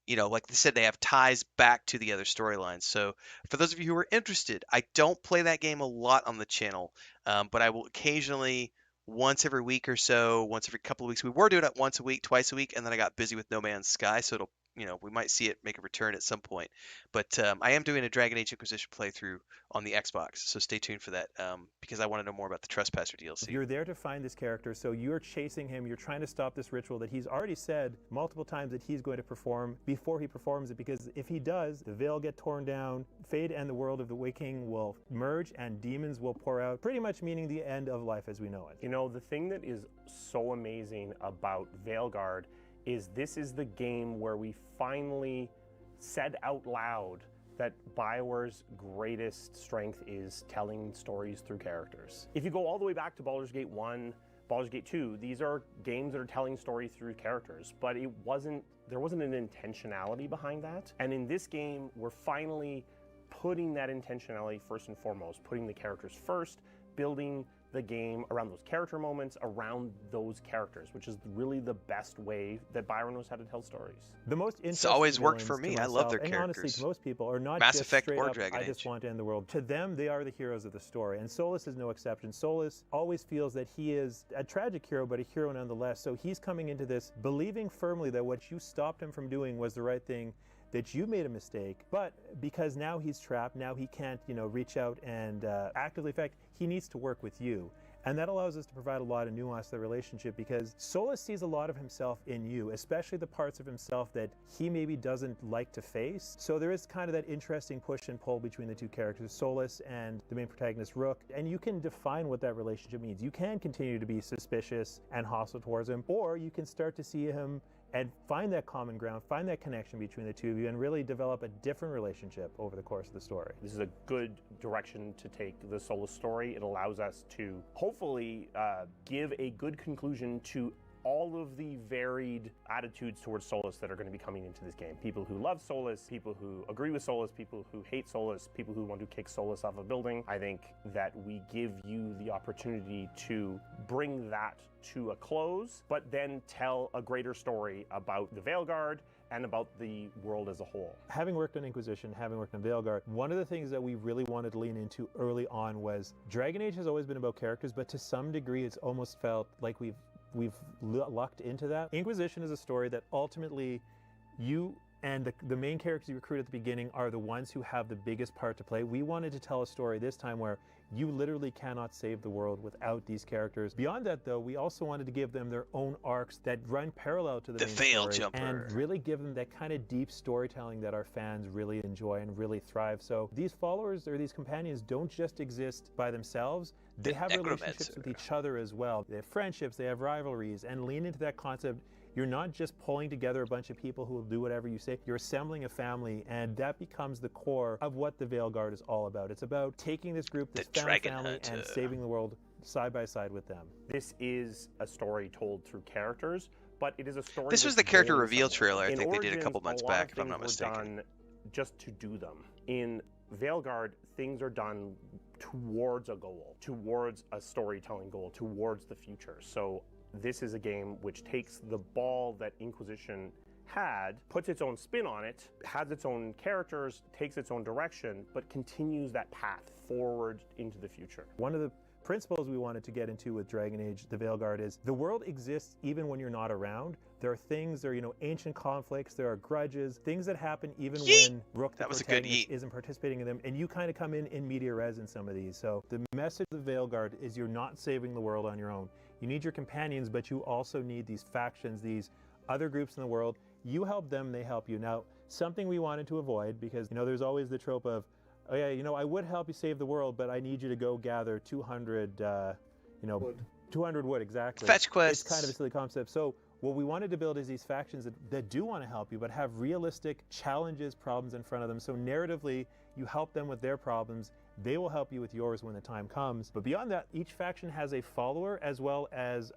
like they said, they have ties back to the other storylines. So for those of you who are interested, I don't play that game a lot on the channel, but I will occasionally, once every week or so, once every couple of weeks. We were doing it once a week, twice a week, and then I got busy with No Man's Sky, so it'll, we might see it make a return at some point. But I am doing a Dragon Age Inquisition playthrough on the Xbox, so stay tuned for that, because I want to know more about the Trespasser DLC. You're there to find this character, so you're chasing him, you're trying to stop this ritual that he's already said multiple times that he's going to perform before he performs it, because if he does, the veil get torn down, Fade and the world of the Waking will merge, and demons will pour out, pretty much meaning the end of life as we know it. You know, the thing that is so amazing about Veilguard is this is the game where we finally said out loud that BioWare's greatest strength is telling stories through characters. If you go all the way back to Baldur's Gate 1, Baldur's Gate 2, these are games that are telling stories through characters, but there wasn't an intentionality behind that. And in this game, we're finally putting that intentionality first and foremost, putting the characters first, building the game around those character moments, around those characters, which is really the best way that BioWare knows how to tell stories. The most interesting It's always worked for villains me. to I love their myself, and characters. honestly, to most people, are not Mass just Effect straight or up, Dragon I just Age. want to end the world. To them, they are the heroes of the story, and Solus is no exception. Solus always feels that he is a tragic hero, but a hero nonetheless. So he's coming into this believing firmly that what you stopped him from doing was the right thing, that you made a mistake, but because now he's trapped, now he can't, reach out and actively affect, he needs to work with you. And that allows us to provide a lot of nuance to the relationship, because Solus sees a lot of himself in you, especially the parts of himself that he maybe doesn't like to face. So there is kind of that interesting push and pull between the two characters, Solus and the main protagonist, Rook. And you can define what that relationship means. You can continue to be suspicious and hostile towards him, or you can start to see him and find that common ground, find that connection between the two of you, and really develop a different relationship over the course of the story. This is a good direction to take the Solus story. It allows us to hopefully give a good conclusion to all of the varied attitudes towards Solus that are going to be coming into this game. People who love Solus, people who agree with Solus, people who hate Solus, people who want to kick Solus off a building. I think that we give you the opportunity to bring that to a close, but then tell a greater story about the Veilguard and about the world as a whole. Having worked on Inquisition, having worked on Veilguard, one of the things that we really wanted to lean into early on was Dragon Age has always been about characters, but to some degree it's almost felt like we've lucked into that. Inquisition is a story that ultimately you and the main characters you recruit at the beginning are the ones who have the biggest part to play. We wanted to tell a story this time where you literally cannot save the world without these characters. Beyond that, though, we also wanted to give them their own arcs that run parallel to the main Veil story, Jumper, and really give them that kind of deep storytelling that our fans really enjoy and really thrive. So these followers or these companions don't just exist by themselves. They have relationships with each other as well. They have friendships, they have rivalries, and lean into that concept. You're not just pulling together a bunch of people who will do whatever you say. You're assembling a family, and that becomes the core of what the Veilguard is all about. It's about taking this group, this family, and saving the world side by side with them. This is a story told through characters, but it is a story. This was the character reveal trailer I think they did a couple months back, if I'm not mistaken. Done just to do them. In Veilguard, things are done towards a goal, towards a storytelling goal, towards the future. So this is a game which takes the ball that Inquisition had, puts its own spin on it, has its own characters, takes its own direction, but continues that path forward into the future. One of the principles we wanted to get into with Dragon Age, the Veilguard, is the world exists even when you're not around. There are things, there are ancient conflicts, there are grudges, things that happen even when Rook, the protagonist, isn't participating in them, and you kind of come in media res in some of these. So the message of the Veilguard is you're not saving the world on your own. You need your companions, but you also need these factions, these other groups in the world. you help them, they help you. Now, something we wanted to avoid, because, you know, there's always the trope of, oh yeah, you know, I would help you save the world, but I need you to go gather 200, wood. 200 wood, exactly. Fetch quests. It's kind of a silly concept. So what we wanted to build is these factions that do want to help you, but have realistic challenges, problems in front of them. So narratively, you help them with their problems. They will help you with yours when the time comes. But beyond that, each faction has a follower, as well as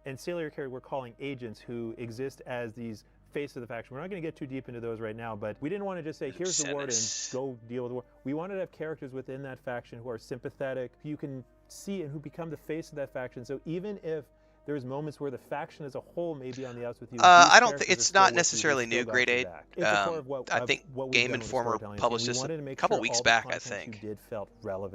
ancillary characters we're calling agents, who exist as these face of the faction. We're not going to get too deep into those right now, but we didn't want to just say, here's the warden, go deal with the war. We wanted to have characters within that faction who are sympathetic, who you can see and who become the face of that faction. So even if there's moments where the faction as a whole may be on the outs with you. I don't think it's not necessarily new, Grade 8. I think Game Informer published this a couple weeks back, I think.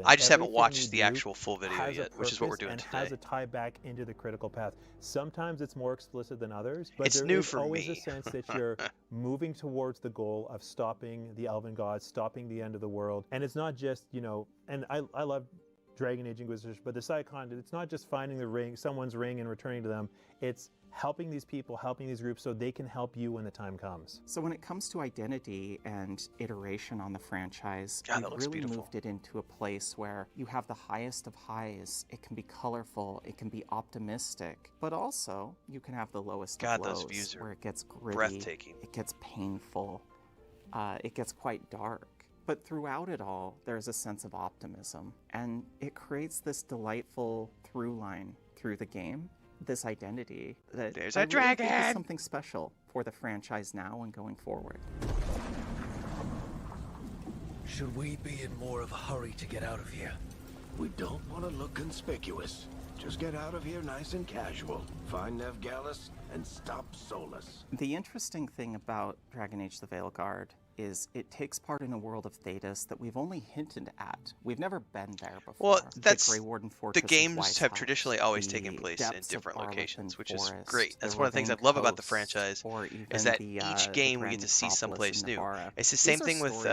I just haven't watched the actual full video yet, which is what we're doing today. Has a tie back into the critical path. Sometimes it's more explicit than others, but it's there new is for always me. a sense that you're moving towards the goal of stopping the Elven gods, stopping the end of the world. And it's not just, you know, and I love Dragon Age Inquisitors, but the side content, it's not just finding the ring, someone's ring, and returning to them. It's helping these people, helping these groups so they can help you when the time comes. So when it comes to identity and iteration on the franchise, God, we've really moved it into a place where you have the highest of highs. It can be colorful, it can be optimistic, but also you can have the lowest of lows, those views are where it gets gritty, breathtaking. it gets painful, it gets quite dark. But throughout it all, there's a sense of optimism, and it creates this delightful through line through the game, this identity that there's I a really dragon! think is something special for the franchise now and going forward. Should we be in more of a hurry to get out of here? We don't want to look conspicuous. Just get out of here nice and casual. Find Nev Gallus and stop Solus. The interesting thing about Dragon Age the Veilguard is it takes part in a world of Thedas that we've only hinted at. We've never been there before. Well, that's the Grey Warden Fortress, the games have traditionally always taken place in different locations, which is great. That's one of the things I love about the franchise, is that each game we get to see someplace new. It's the same thing with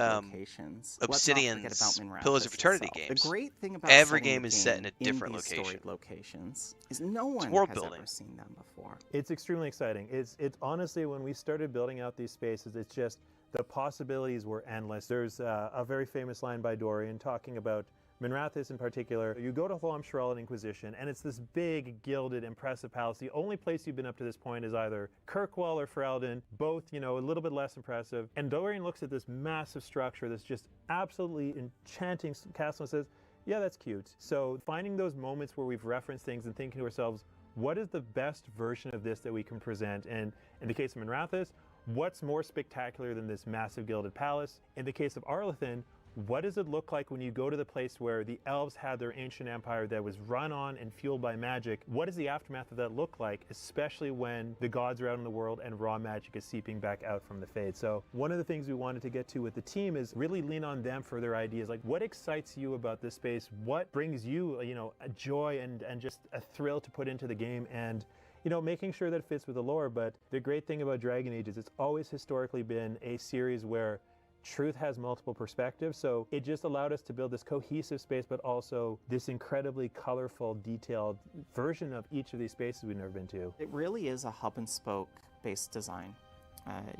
Obsidian's Pillars of Eternity games. The great thing about every game is set in a different these location. Storied locations is no one world has building. ever seen them before. It's extremely exciting. It's honestly, when we started building out these spaces, it's just, the possibilities were endless. There's a very famous line by Dorian talking about Minrathous in particular. You go to Thom Sherrell Inquisition, and it's this big, gilded, impressive palace. The only place you've been up to this point is either Kirkwall or Ferelden, both, you know, a little bit less impressive. And Dorian looks at this massive structure, this just absolutely enchanting castle, and says, yeah, that's cute. So finding those moments where we've referenced things and thinking to ourselves, what is the best version of this that we can present? And in the case of Minrathous, what's more spectacular than this massive gilded palace? In the case of Arlathan, what does it look like when you go to the place where the elves had their ancient empire that was run on and fueled by magic? What does the aftermath of that look like, especially when the gods are out in the world and raw magic is seeping back out from the Fade? So one of the things we wanted to get to with the team is really lean on them for their ideas. Like, what excites you about this space? What brings you, you know, a joy and just a thrill to put into the game? And you know, making sure that it fits with the lore. But the great thing about Dragon Age is it's always historically been a series where truth has multiple perspectives. So it just allowed us to build this cohesive space, but also this incredibly colorful, detailed version of each of these spaces we've never been to. It really is a hub and spoke based design.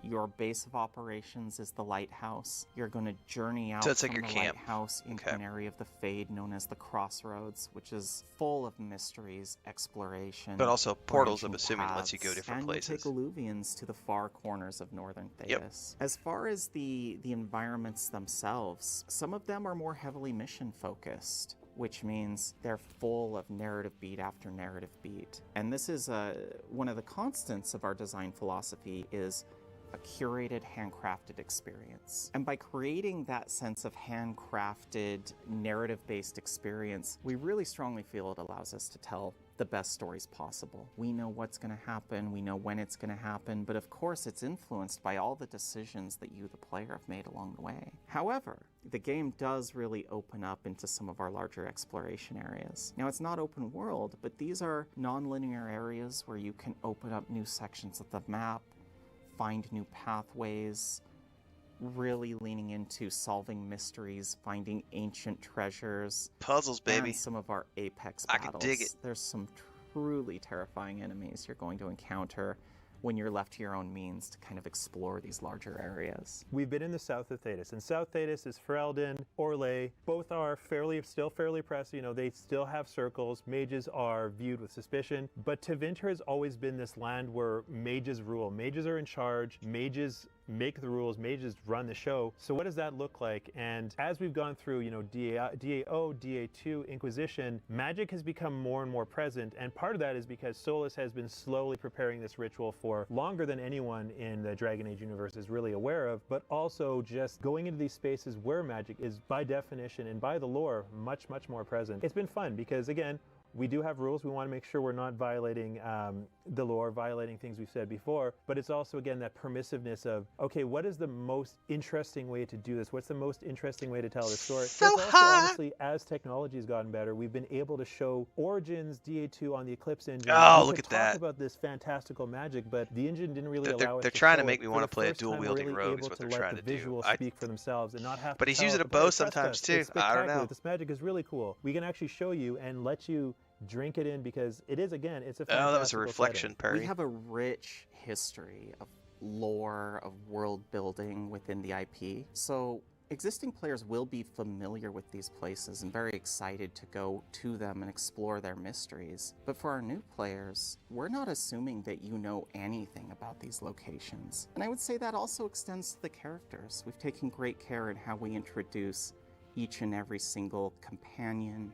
Your base of operations is the lighthouse. You're going to journey out it's like from your the camp. lighthouse into an area of the Fade known as the Crossroads, which is full of mysteries, exploration, but also portals, I'm branching assuming, paths, lets you go different and places. You take Alluvians to the far corners of northern Thedas. Yep. As far as the environments themselves, some of them are more heavily mission focused, which means they're full of narrative beat after narrative beat. And this is one of the constants of our design philosophy is a curated, handcrafted experience. And by creating that sense of handcrafted, narrative-based experience, we really strongly feel it allows us to tell the best stories possible. We know what's going to happen, we know when it's going to happen, but of course it's influenced by all the decisions that you, the player, have made along the way. However, the game does really open up into some of our larger exploration areas. Now, it's not open world, but these are non-linear areas where you can open up new sections of the map, find new pathways, really leaning into solving mysteries, finding ancient treasures. Puzzles, baby. And some of our apex I battles. can dig it. There's some truly terrifying enemies you're going to encounter. when you're left to your own means to kind of explore these larger areas. We've been in the south of Thetis, and South Thetis is Ferelden, Orlais. Both are still fairly oppressive. You know, they still have circles. Mages are viewed with suspicion, but Tevinter has always been this land where mages rule. Mages are in charge. Mages make the rules, mages run the show. So what does that look like? And as we've gone through, you know, DAO, DA2, Inquisition, magic has become more and more present, and part of that is because Solus has been slowly preparing this ritual for longer than anyone in the Dragon Age universe is really aware of, but also just going into these spaces where magic is by definition and by the lore much, much more present. It's been fun because, again, we do have rules. We want to make sure we're not violating the lore, violating things we've said before, but it's also, again, that permissiveness of, okay, what is the most interesting way to do this? What's the most interesting way to tell this story? So it's also, honestly, as technology has gotten better, we've been able to show Origins DA2 on the Eclipse engine. Oh, we look could at that. talk about this fantastical magic, but the engine didn't really allow us They're to trying to show make it. me For want the to play a first time, we're dual-wielding really rogue is able what to they're let trying the to do. visuals speak for themselves and not have But to he's tell using the a bow player, sometimes "Trust us." too. It's I don't spectacular. know. This magic is really cool. We can actually show you and let you drink it in because it is, again, it's a fantastical Oh, that was a reflection, setting. Perry. We have a rich history of lore, of world building within the IP. So existing players will be familiar with these places and very excited to go to them and explore their mysteries. But for our new players, we're not assuming that you know anything about these locations. And I would say that also extends to the characters. We've taken great care in how we introduce each and every single companion,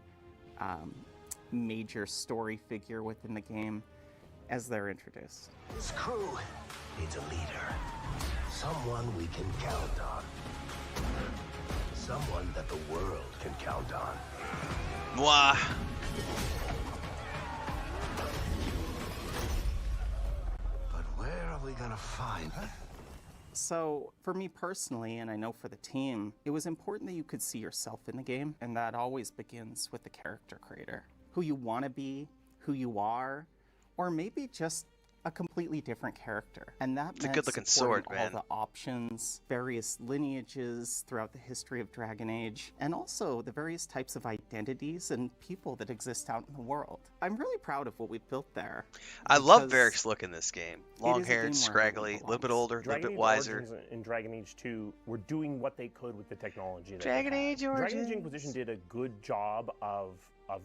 major story figure within the game as they're introduced. This crew needs a leader. Someone we can count on. Someone that the world can count on. Mwah. But where are we gonna find her? So, for me personally, and I know for the team, it was important that you could see yourself in the game, and that always begins with the character creator. Who you want to be, who you are, or maybe just a completely different character. And that It's a meant good-looking supporting sword, man. all the options, various lineages throughout the history of Dragon Age, and also the various types of identities and people that exist out in the world. I'm really proud of what we've built there. I love because Varric's look in this game. Long is a game where haired, it scraggly, really a little bit belongs. older, a little Dragon bit Age wiser. Origins and Dragon Age 2 were doing what they could with the technology that Dragon they had. Age Dragon Age Origins. Inquisition did a good job of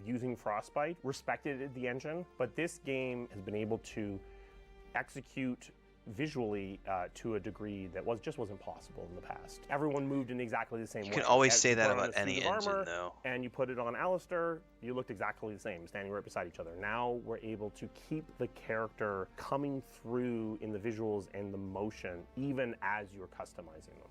using Frostbite, respected the engine, but this game has been able to execute visually to a degree that just wasn't possible in the past. Everyone moved in exactly the same way. You can always As say you that put on about a suit any of engine, armor, though. And you put it on Alistair, you looked exactly the same, standing right beside each other. Now we're able to keep the character coming through in the visuals and the motion, even as you're customizing them,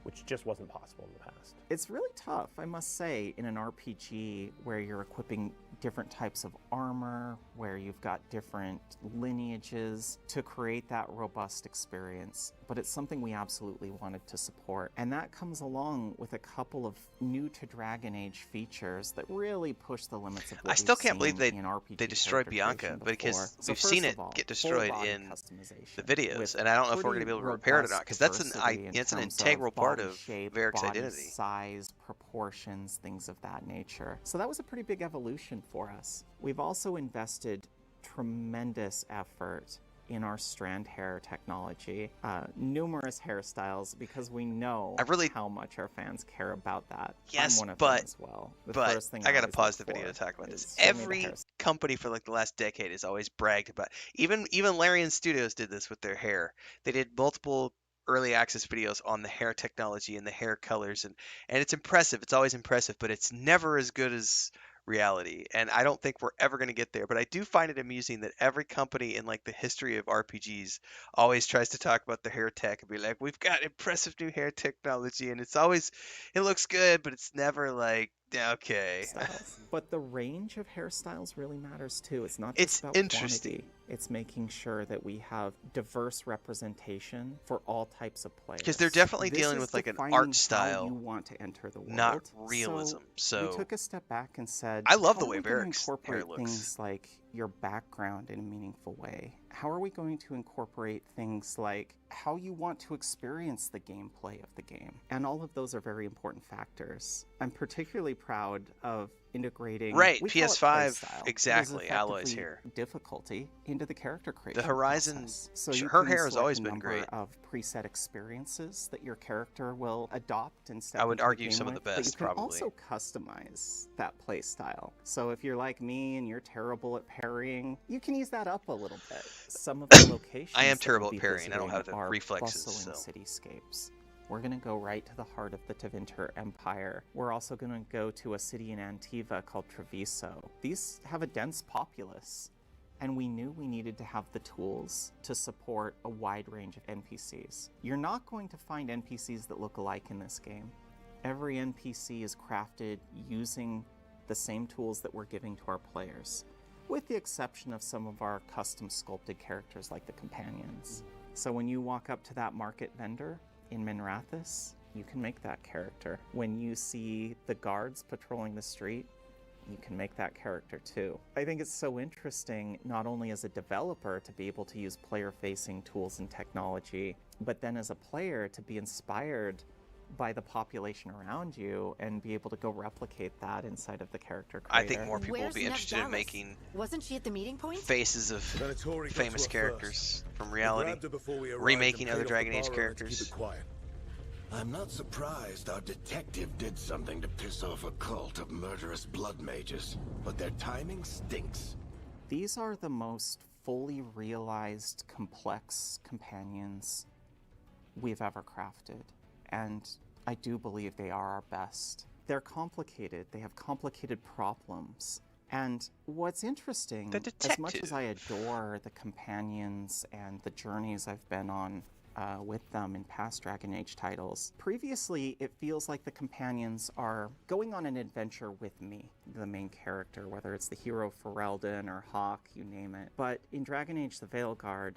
which just wasn't possible in the past. It's really tough, I must say, in an RPG where you're equipping different types of armor, where you've got different lineages to create that robust experience. But it's something we absolutely wanted to support. And that comes along with a couple of new to Dragon Age features that really push the limits of what I still we've can't believe seen in RPG they destroyed character Bianca creation because before. So we've first seen of it all, get full destroyed body in customization the videos, with and I don't know if we're going to pretty be able to repair it or not because that's diversity in an terms of integral part body of shape, Varric's body identity. size, proportions, things of that nature. So that was a pretty big evolution for us. We've also invested tremendous effort in our strand hair technology, numerous hairstyles, because we know how much our fans care about that. Yes, I'm one of but them as well. The but first thing I gotta always pause the look video to for talk about is, this. "Show me the Every hairstyle." company for like the last decade has always bragged about. Even Larian Studios did this with their hair. They did multiple early access videos on the hair technology and the hair colors, and it's impressive. It's always impressive, but it's never as good as reality. And I don't think we're ever going to get there. But I do find it amusing that every company in like the history of RPGs always tries to talk about the hair tech and be like, we've got impressive new hair technology, and it's always it looks good, but it's never like okay. Styles. But the range of hairstyles really matters too. It's not just about interesting. quantity. It's making sure that we have diverse representation for all types of players. Because they're definitely This dealing is with like an defining art how style, you want to enter the world, not realism. So we took a step back and said, I love the how way are we gonna Varric's hair incorporate looks. things like your background in a meaningful way? How are we going to incorporate things like how you want to experience the gameplay of the game? And all of those are very important factors. I'm particularly proud of integrating PS5 exactly alloys here difficulty into the character creation. The Horizon, process. So her hair has always been great. Of preset experiences that your character will adopt and step I would into argue the game some of the with, best, but you can probably. also customize that play style. So if you're like me and you're terrible at parrying, you can use that up a little bit. Some of the locations I am terrible at parrying. I don't have the are reflexes. bustling So. cityscapes. We're going to go right to the heart of the Tevinter Empire. We're also going to go to a city in Antiva called Treviso. These have a dense populace, and we knew we needed to have the tools to support a wide range of NPCs. You're not going to find NPCs that look alike in this game. Every NPC is crafted using the same tools that we're giving to our players, with the exception of some of our custom sculpted characters like the companions. So when you walk up to that market vendor in Minrathous, you can make that character. When you see the guards patrolling the street, you can make that character too. I think it's so interesting, not only as a developer to be able to use player-facing tools and technology, but then as a player to be inspired by the population around you and be able to go replicate that inside of the character creator. I think more people will be interested in making Wasn't she at the meeting point? faces of famous characters from reality, remaking other Dragon Age characters. I'm not surprised our detective did something to piss off a cult of murderous blood mages, but their timing stinks. These are the most fully realized, complex companions we've ever crafted, and I do believe they are our best. They're complicated, they have complicated problems, and what's interesting, as much as I adore the companions and the journeys I've been on with them in past Dragon Age titles, previously it feels like the companions are going on an adventure with me, the main character, whether it's the hero Ferelden or Hawk, you name it. But in Dragon Age the Veilguard,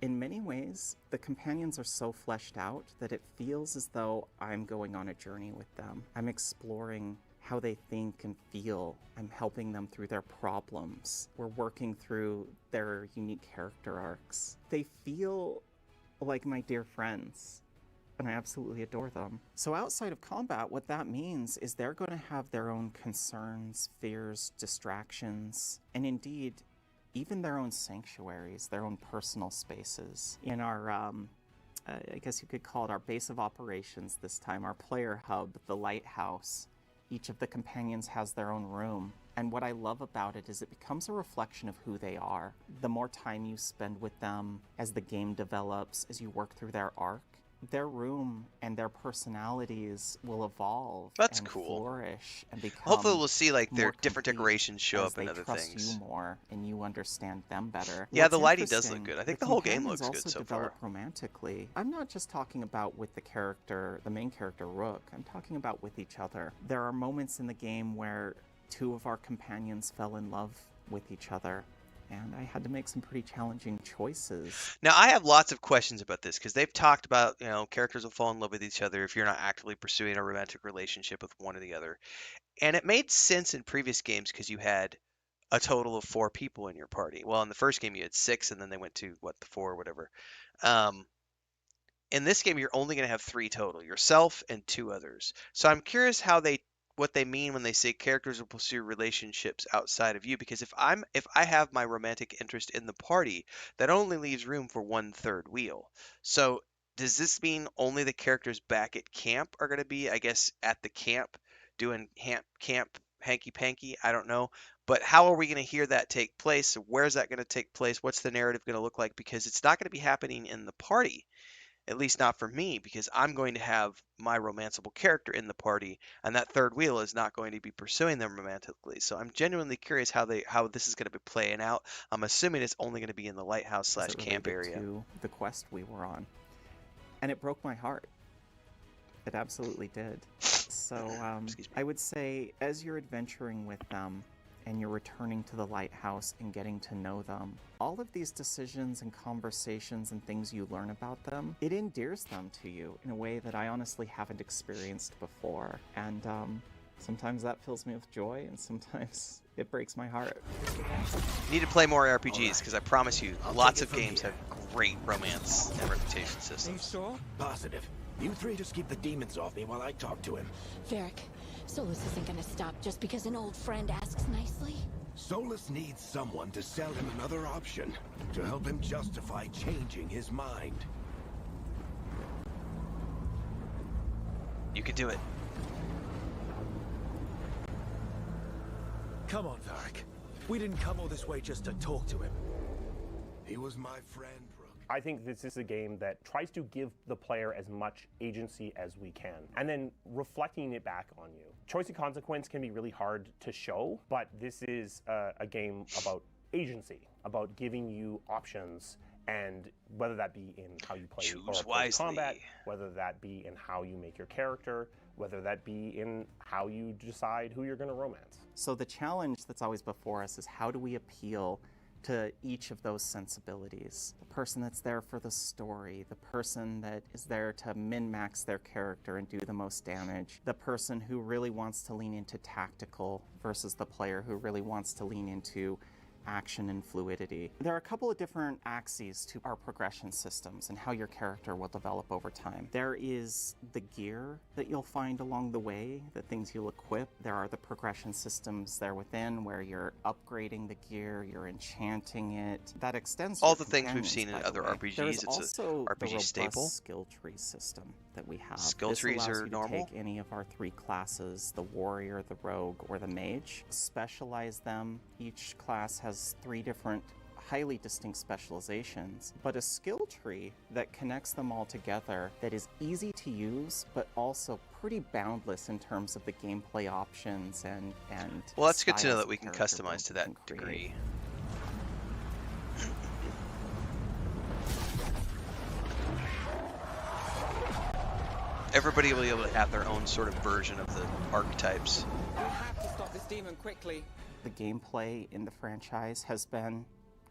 in many ways, the companions are so fleshed out that it feels as though I'm going on a journey with them. I'm exploring how they think and feel. I'm helping them through their problems. We're working through their unique character arcs. They feel like my dear friends, and I absolutely adore them. So outside of combat, what that means is they're going to have their own concerns, fears, distractions, and indeed, even their own sanctuaries, their own personal spaces. In our, I guess you could call it our base of operations this time, our player hub, the lighthouse, each of the companions has their own room. And what I love about it is it becomes a reflection of who they are. The more time you spend with them, as the game develops, as you work through their arc, their room and their personalities will evolve. That's and cool. Flourish and become. Hopefully, we'll see like their more different decorations show up in other trust things. You more and you understand them better. Yeah, What's the lighting does interesting, look good. I think the whole game looks companions good so also develop far. romantically. I'm not just talking about with the character, the main character Rook. I'm talking about with each other. There are moments in the game where two of our companions fell in love with each other, and I had to make some pretty challenging choices. Now, I have lots of questions about this because they've talked about, characters will fall in love with each other if you're not actively pursuing a romantic relationship with one or the other. And it made sense in previous games because you had a total of 4 people in your party. Well, in the first game you had 6, and then they went to, 4 or whatever. In this game, you're only going to have 3 total, yourself and 2 others. So I'm curious what they mean when they say characters will pursue relationships outside of you, because if I have my romantic interest in the party, that only leaves room for 1/3 wheel. So does this mean only the characters back at camp are going to be, I guess, at the camp doing camp hanky-panky? I don't know. But how are we going to hear that take place? Where's that going to take place? What's the narrative going to look like? Because it's not going to be happening in the party. At least not for me, because I'm going to have my romanceable character in the party, and that 3rd wheel is not going to be pursuing them romantically. So I'm genuinely curious how this is going to be playing out. I'm assuming it's only going to be in the lighthouse / camp area. To the quest we were on, and it broke my heart. It absolutely did. So I would say, as you're adventuring with them, and you're returning to the lighthouse and getting to know them, all of these decisions and conversations and things you learn about them, it endears them to you in a way that I honestly haven't experienced before. And sometimes that fills me with joy, and sometimes it breaks my heart. You need to play more RPGs, because I promise you, lots of games have great romance and reputation systems. Positive. You three just keep the demons off me while I talk to him. Varric, Solus isn't gonna stop just because an old friend asks nicely. Solus needs someone to sell him another option, to help him justify changing his mind. You can do it. Come on, Varric. We didn't come all this way just to talk to him. He was my friend, Brooke. I think this is a game that tries to give the player as much agency as we can, and then reflecting it back on you. Choice and consequence can be really hard to show, but this is a game about agency, about giving you options, and whether that be in how you play or approach combat, whether that be in how you make your character, whether that be in how you decide who you're going to romance. So the challenge that's always before us is how do we appeal to each of those sensibilities? The person that's there for the story, the person that is there to min-max their character and do the most damage, the person who really wants to lean into tactical versus the player who really wants to lean into action and fluidity. There are a couple of different axes to our progression systems and how your character will develop over time. There is the gear that you'll find along the way, the things you'll equip. There are the progression systems there within where you're upgrading the gear, you're enchanting it. That extends all to the things we've seen in other RPGs. There's it's also an RPG the staple. skill tree system that we have. Skill trees are normal. Take any of our three classes, the warrior, the rogue, or the mage, specialize them. Each class has 3 different highly distinct specializations, but a skill tree that connects them all together that is easy to use, but also pretty boundless in terms of the gameplay options and well, that's good to know that we can customize to that degree. Everybody will be able to have their own sort of version of the archetypes. We have to stop this demon quickly. The gameplay in the franchise has been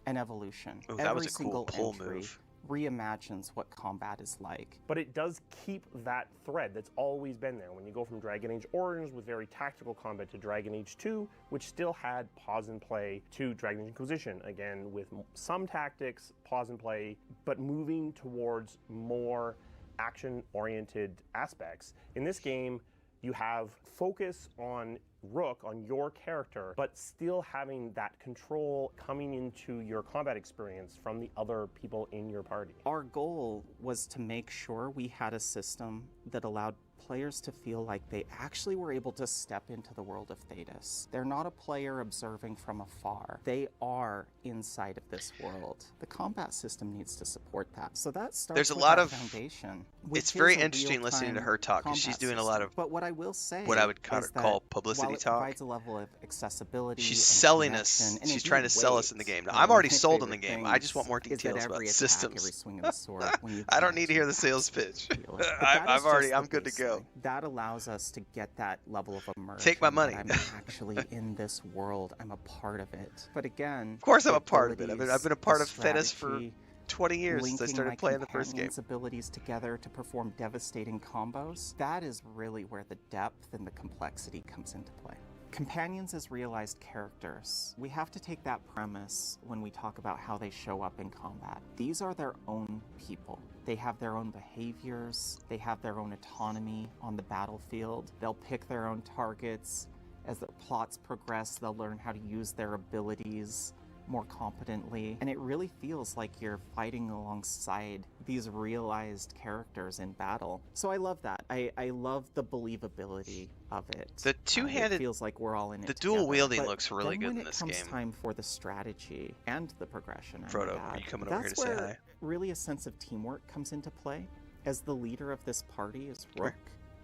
an evolution. Ooh, that was a cool pull move. Reimagines what combat is like. But it does keep that thread that's always been there. When you go from Dragon Age Origins with very tactical combat to Dragon Age 2, which still had pause and play, to Dragon Age Inquisition, again with some tactics, pause and play, but moving towards more action-oriented aspects. In this game, you have focus on Rook, on your character, but still having that control coming into your combat experience from the other people in your party. Our goal was to make sure we had a system that allowed players to feel like they actually were able to step into the world of Thedas. They're not a player observing from afar. They are inside of this world. The combat system needs to support that. So that starts There's a with lot that of foundation. It's very interesting listening to her talk because she's doing a lot of but what I will say what I would call publicity talk. Provides a level of accessibility. She's selling us. She's trying to sell us in the game. Now, I'm already sold in the game. I just want more details about systems. Every swing of the sword, I don't need to hear the sales pitch. I'm good to go. That allows us to get that level of immersion. Take my money. I'm actually in this world. I'm a part of it. But again, of course I'm a part of it. I've been a part of Thedas for 20 years since I started playing the first game. Abilities together to perform devastating combos. That is really where the depth and the complexity comes into play. Companions as realized characters. We have to take that premise when we talk about how they show up in combat. These are their own people. They have their own behaviors. They have their own autonomy on the battlefield. They'll pick their own targets. As the plots progress, they'll learn how to use their abilities more competently, and it really feels like you're fighting alongside these realized characters in battle. So I love that. I love the believability of it. The two-handed it feels like we're all in it the together. dual wielding But looks really good in this game. When it comes time for the strategy and the progression, Frodo, are you coming over here to say hi? That's where really a sense of teamwork comes into play. As the leader of this party is Rook.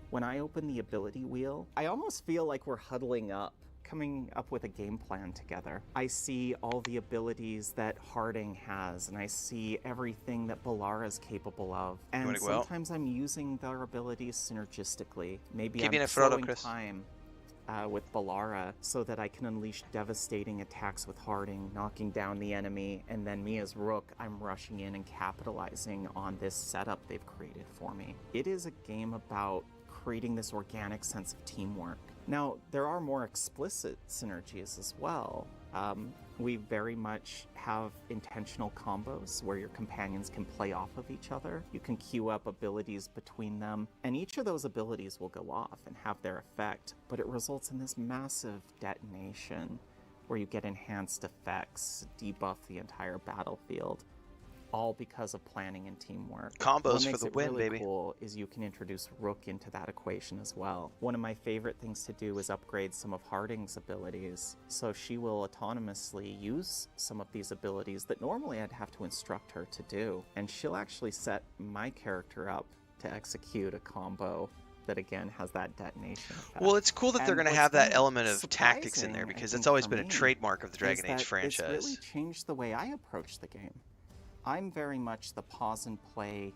When I open the ability wheel, I almost feel like we're huddling up, coming up with a game plan together. I see all the abilities that Harding has, and I see everything that Balara is capable of. And sometimes I'm using their abilities synergistically. Maybe I'm slowing time with Balara so that I can unleash devastating attacks with Harding, knocking down the enemy, and then me as Rook, I'm rushing in and capitalizing on this setup they've created for me. It is a game about creating this organic sense of teamwork. Now, there are more explicit synergies as well. We very much have intentional combos where your companions can play off of each other. You can queue up abilities between them, and each of those abilities will go off and have their effect, but it results in this massive detonation where you get enhanced effects, debuff the entire battlefield, all because of planning and teamwork. Combos for the win, really baby. Cool is you can introduce Rook into that equation as well. One of my favorite things to do is upgrade some of Harding's abilities, so she will autonomously use some of these abilities that normally I'd have to instruct her to do, and she'll actually set my character up to execute a combo that again has that detonation effect. Well, it's cool that they're And going to what's have that been element of tactics in there, surprising, I because think, it's always for been a me, trademark of the Dragon is Age that franchise. It's really changed the way I approach the game. I'm very much the pause and play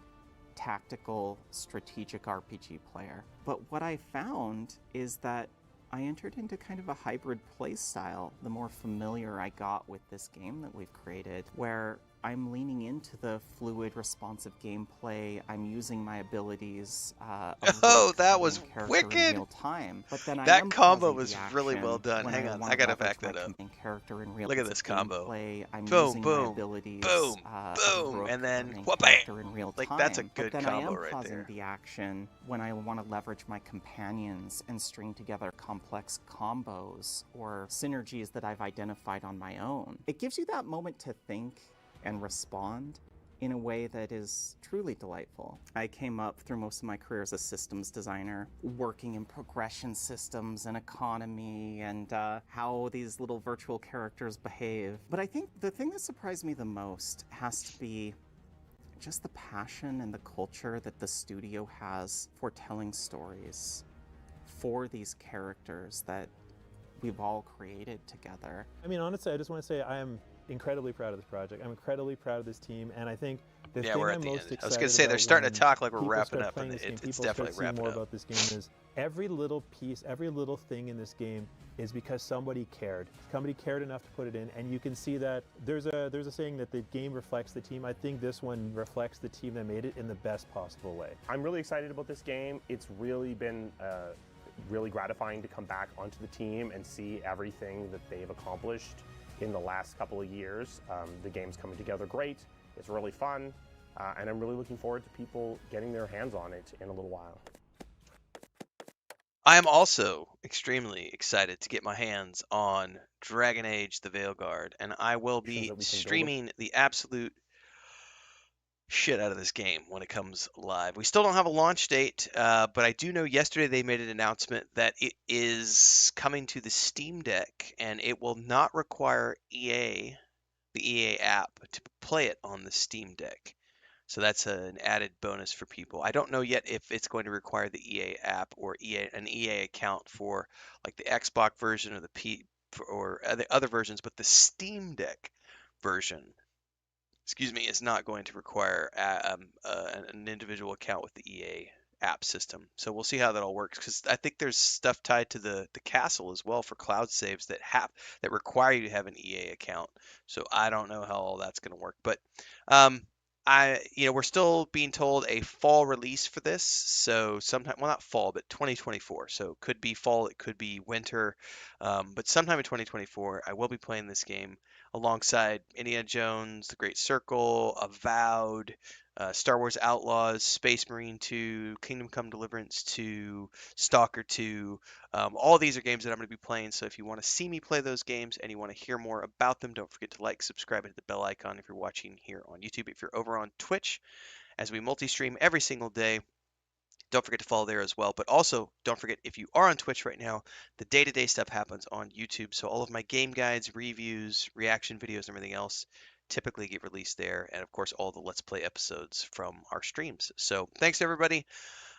tactical strategic RPG player. But what I found is that I entered into kind of a hybrid play style the more familiar I got with this game that we've created, where I'm leaning into the fluid, responsive gameplay. I'm using my abilities. Oh, that was wicked! In real time, but then That combo was really well done. Hang on, I gotta back that up. Character in real Look at this combo. I'm boom, using boom, my abilities, boom, boom, and then character in real like time. that's a good but then combo I am right pausing there. the action when I want to leverage my companions and string together complex combos or synergies that I've identified on my own. It gives you that moment to think and respond in a way that is truly delightful. I came up through most of my career as a systems designer, working in progression systems and economy and how these little virtual characters behave. But I think the thing that surprised me the most has to be just the passion and the culture that the studio has for telling stories for these characters that we've all created together. I mean, honestly, I just want to say I am incredibly proud of this project. I'm incredibly proud of this team, and I think the thing we're at I'm the most end. excited I was gonna say they're about starting to when talk like we're people wrapping start up, playing and this game, it's people definitely start seeing wrapping more up. about this game is every little piece, every little thing in this game is because somebody cared. Somebody cared enough to put it in, and you can see that there's a saying that the game reflects the team. I think this one reflects the team that made it in the best possible way. I'm really excited about this game. It's really been really gratifying to come back onto the team and see everything that they've accomplished in the last couple of years. The game's coming together great. It's really fun, and I'm really looking forward to people getting their hands on it in a little while. I am also extremely excited to get my hands on Dragon Age: The Veilguard, and I will be streaming the absolute shit out of this game when it comes live. We still don't have a launch date, but I do know yesterday they made an announcement that it is coming to the Steam Deck, and it will not require the EA app, to play it on the Steam Deck. So that's an added bonus for people. I don't know yet if it's going to require the EA app or an EA account for like the Xbox version or the other versions, but the Steam Deck version, is not going to require an individual account with the EA app system. So we'll see how that all works, because I think there's stuff tied to the castle as well for cloud saves that require you to have an EA account. So I don't know how all that's going to work, but we're still being told a fall release for this. So sometime, well, not fall, but 2024. So it could be fall, it could be winter, but sometime in 2024, I will be playing this game alongside Indiana Jones, The Great Circle, Avowed, Star Wars Outlaws, Space Marine 2, Kingdom Come Deliverance 2, Stalker 2. All these are games that I'm going to be playing, so if you want to see me play those games and you want to hear more about them, don't forget to like, subscribe, and hit the bell icon if you're watching here on YouTube. If you're over on Twitch, as we multi-stream every single day, don't forget to follow there as well. But also, don't forget, if you are on Twitch right now, the day-to-day stuff happens on YouTube. So all of my game guides, reviews, reaction videos, and everything else typically get released there. And of course, all the Let's Play episodes from our streams. So thanks, everybody.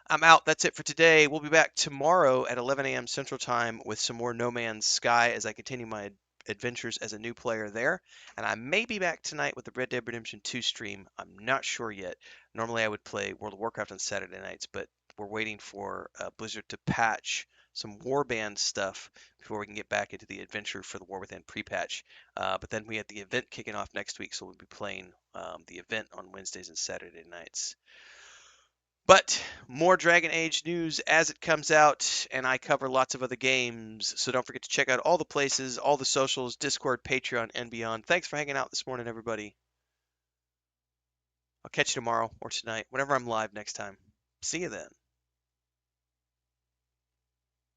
I'm out. That's it for today. We'll be back tomorrow at 11 a.m. Central Time with some more No Man's Sky as I continue my adventures as a new player there. And I may be back tonight with the Red Dead Redemption 2 stream. I'm not sure yet. Normally I would play World of Warcraft on Saturday nights, but we're waiting for Blizzard to patch some Warband stuff before we can get back into the adventure for the War Within pre-patch. But then we have the event kicking off next week, so we'll be playing the event on Wednesdays and Saturday nights. But more Dragon Age news as it comes out, and I cover lots of other games, so don't forget to check out all the places, all the socials, Discord, Patreon, and beyond. Thanks for hanging out this morning, everybody. I'll catch you tomorrow or tonight, whenever I'm live next time. See you then.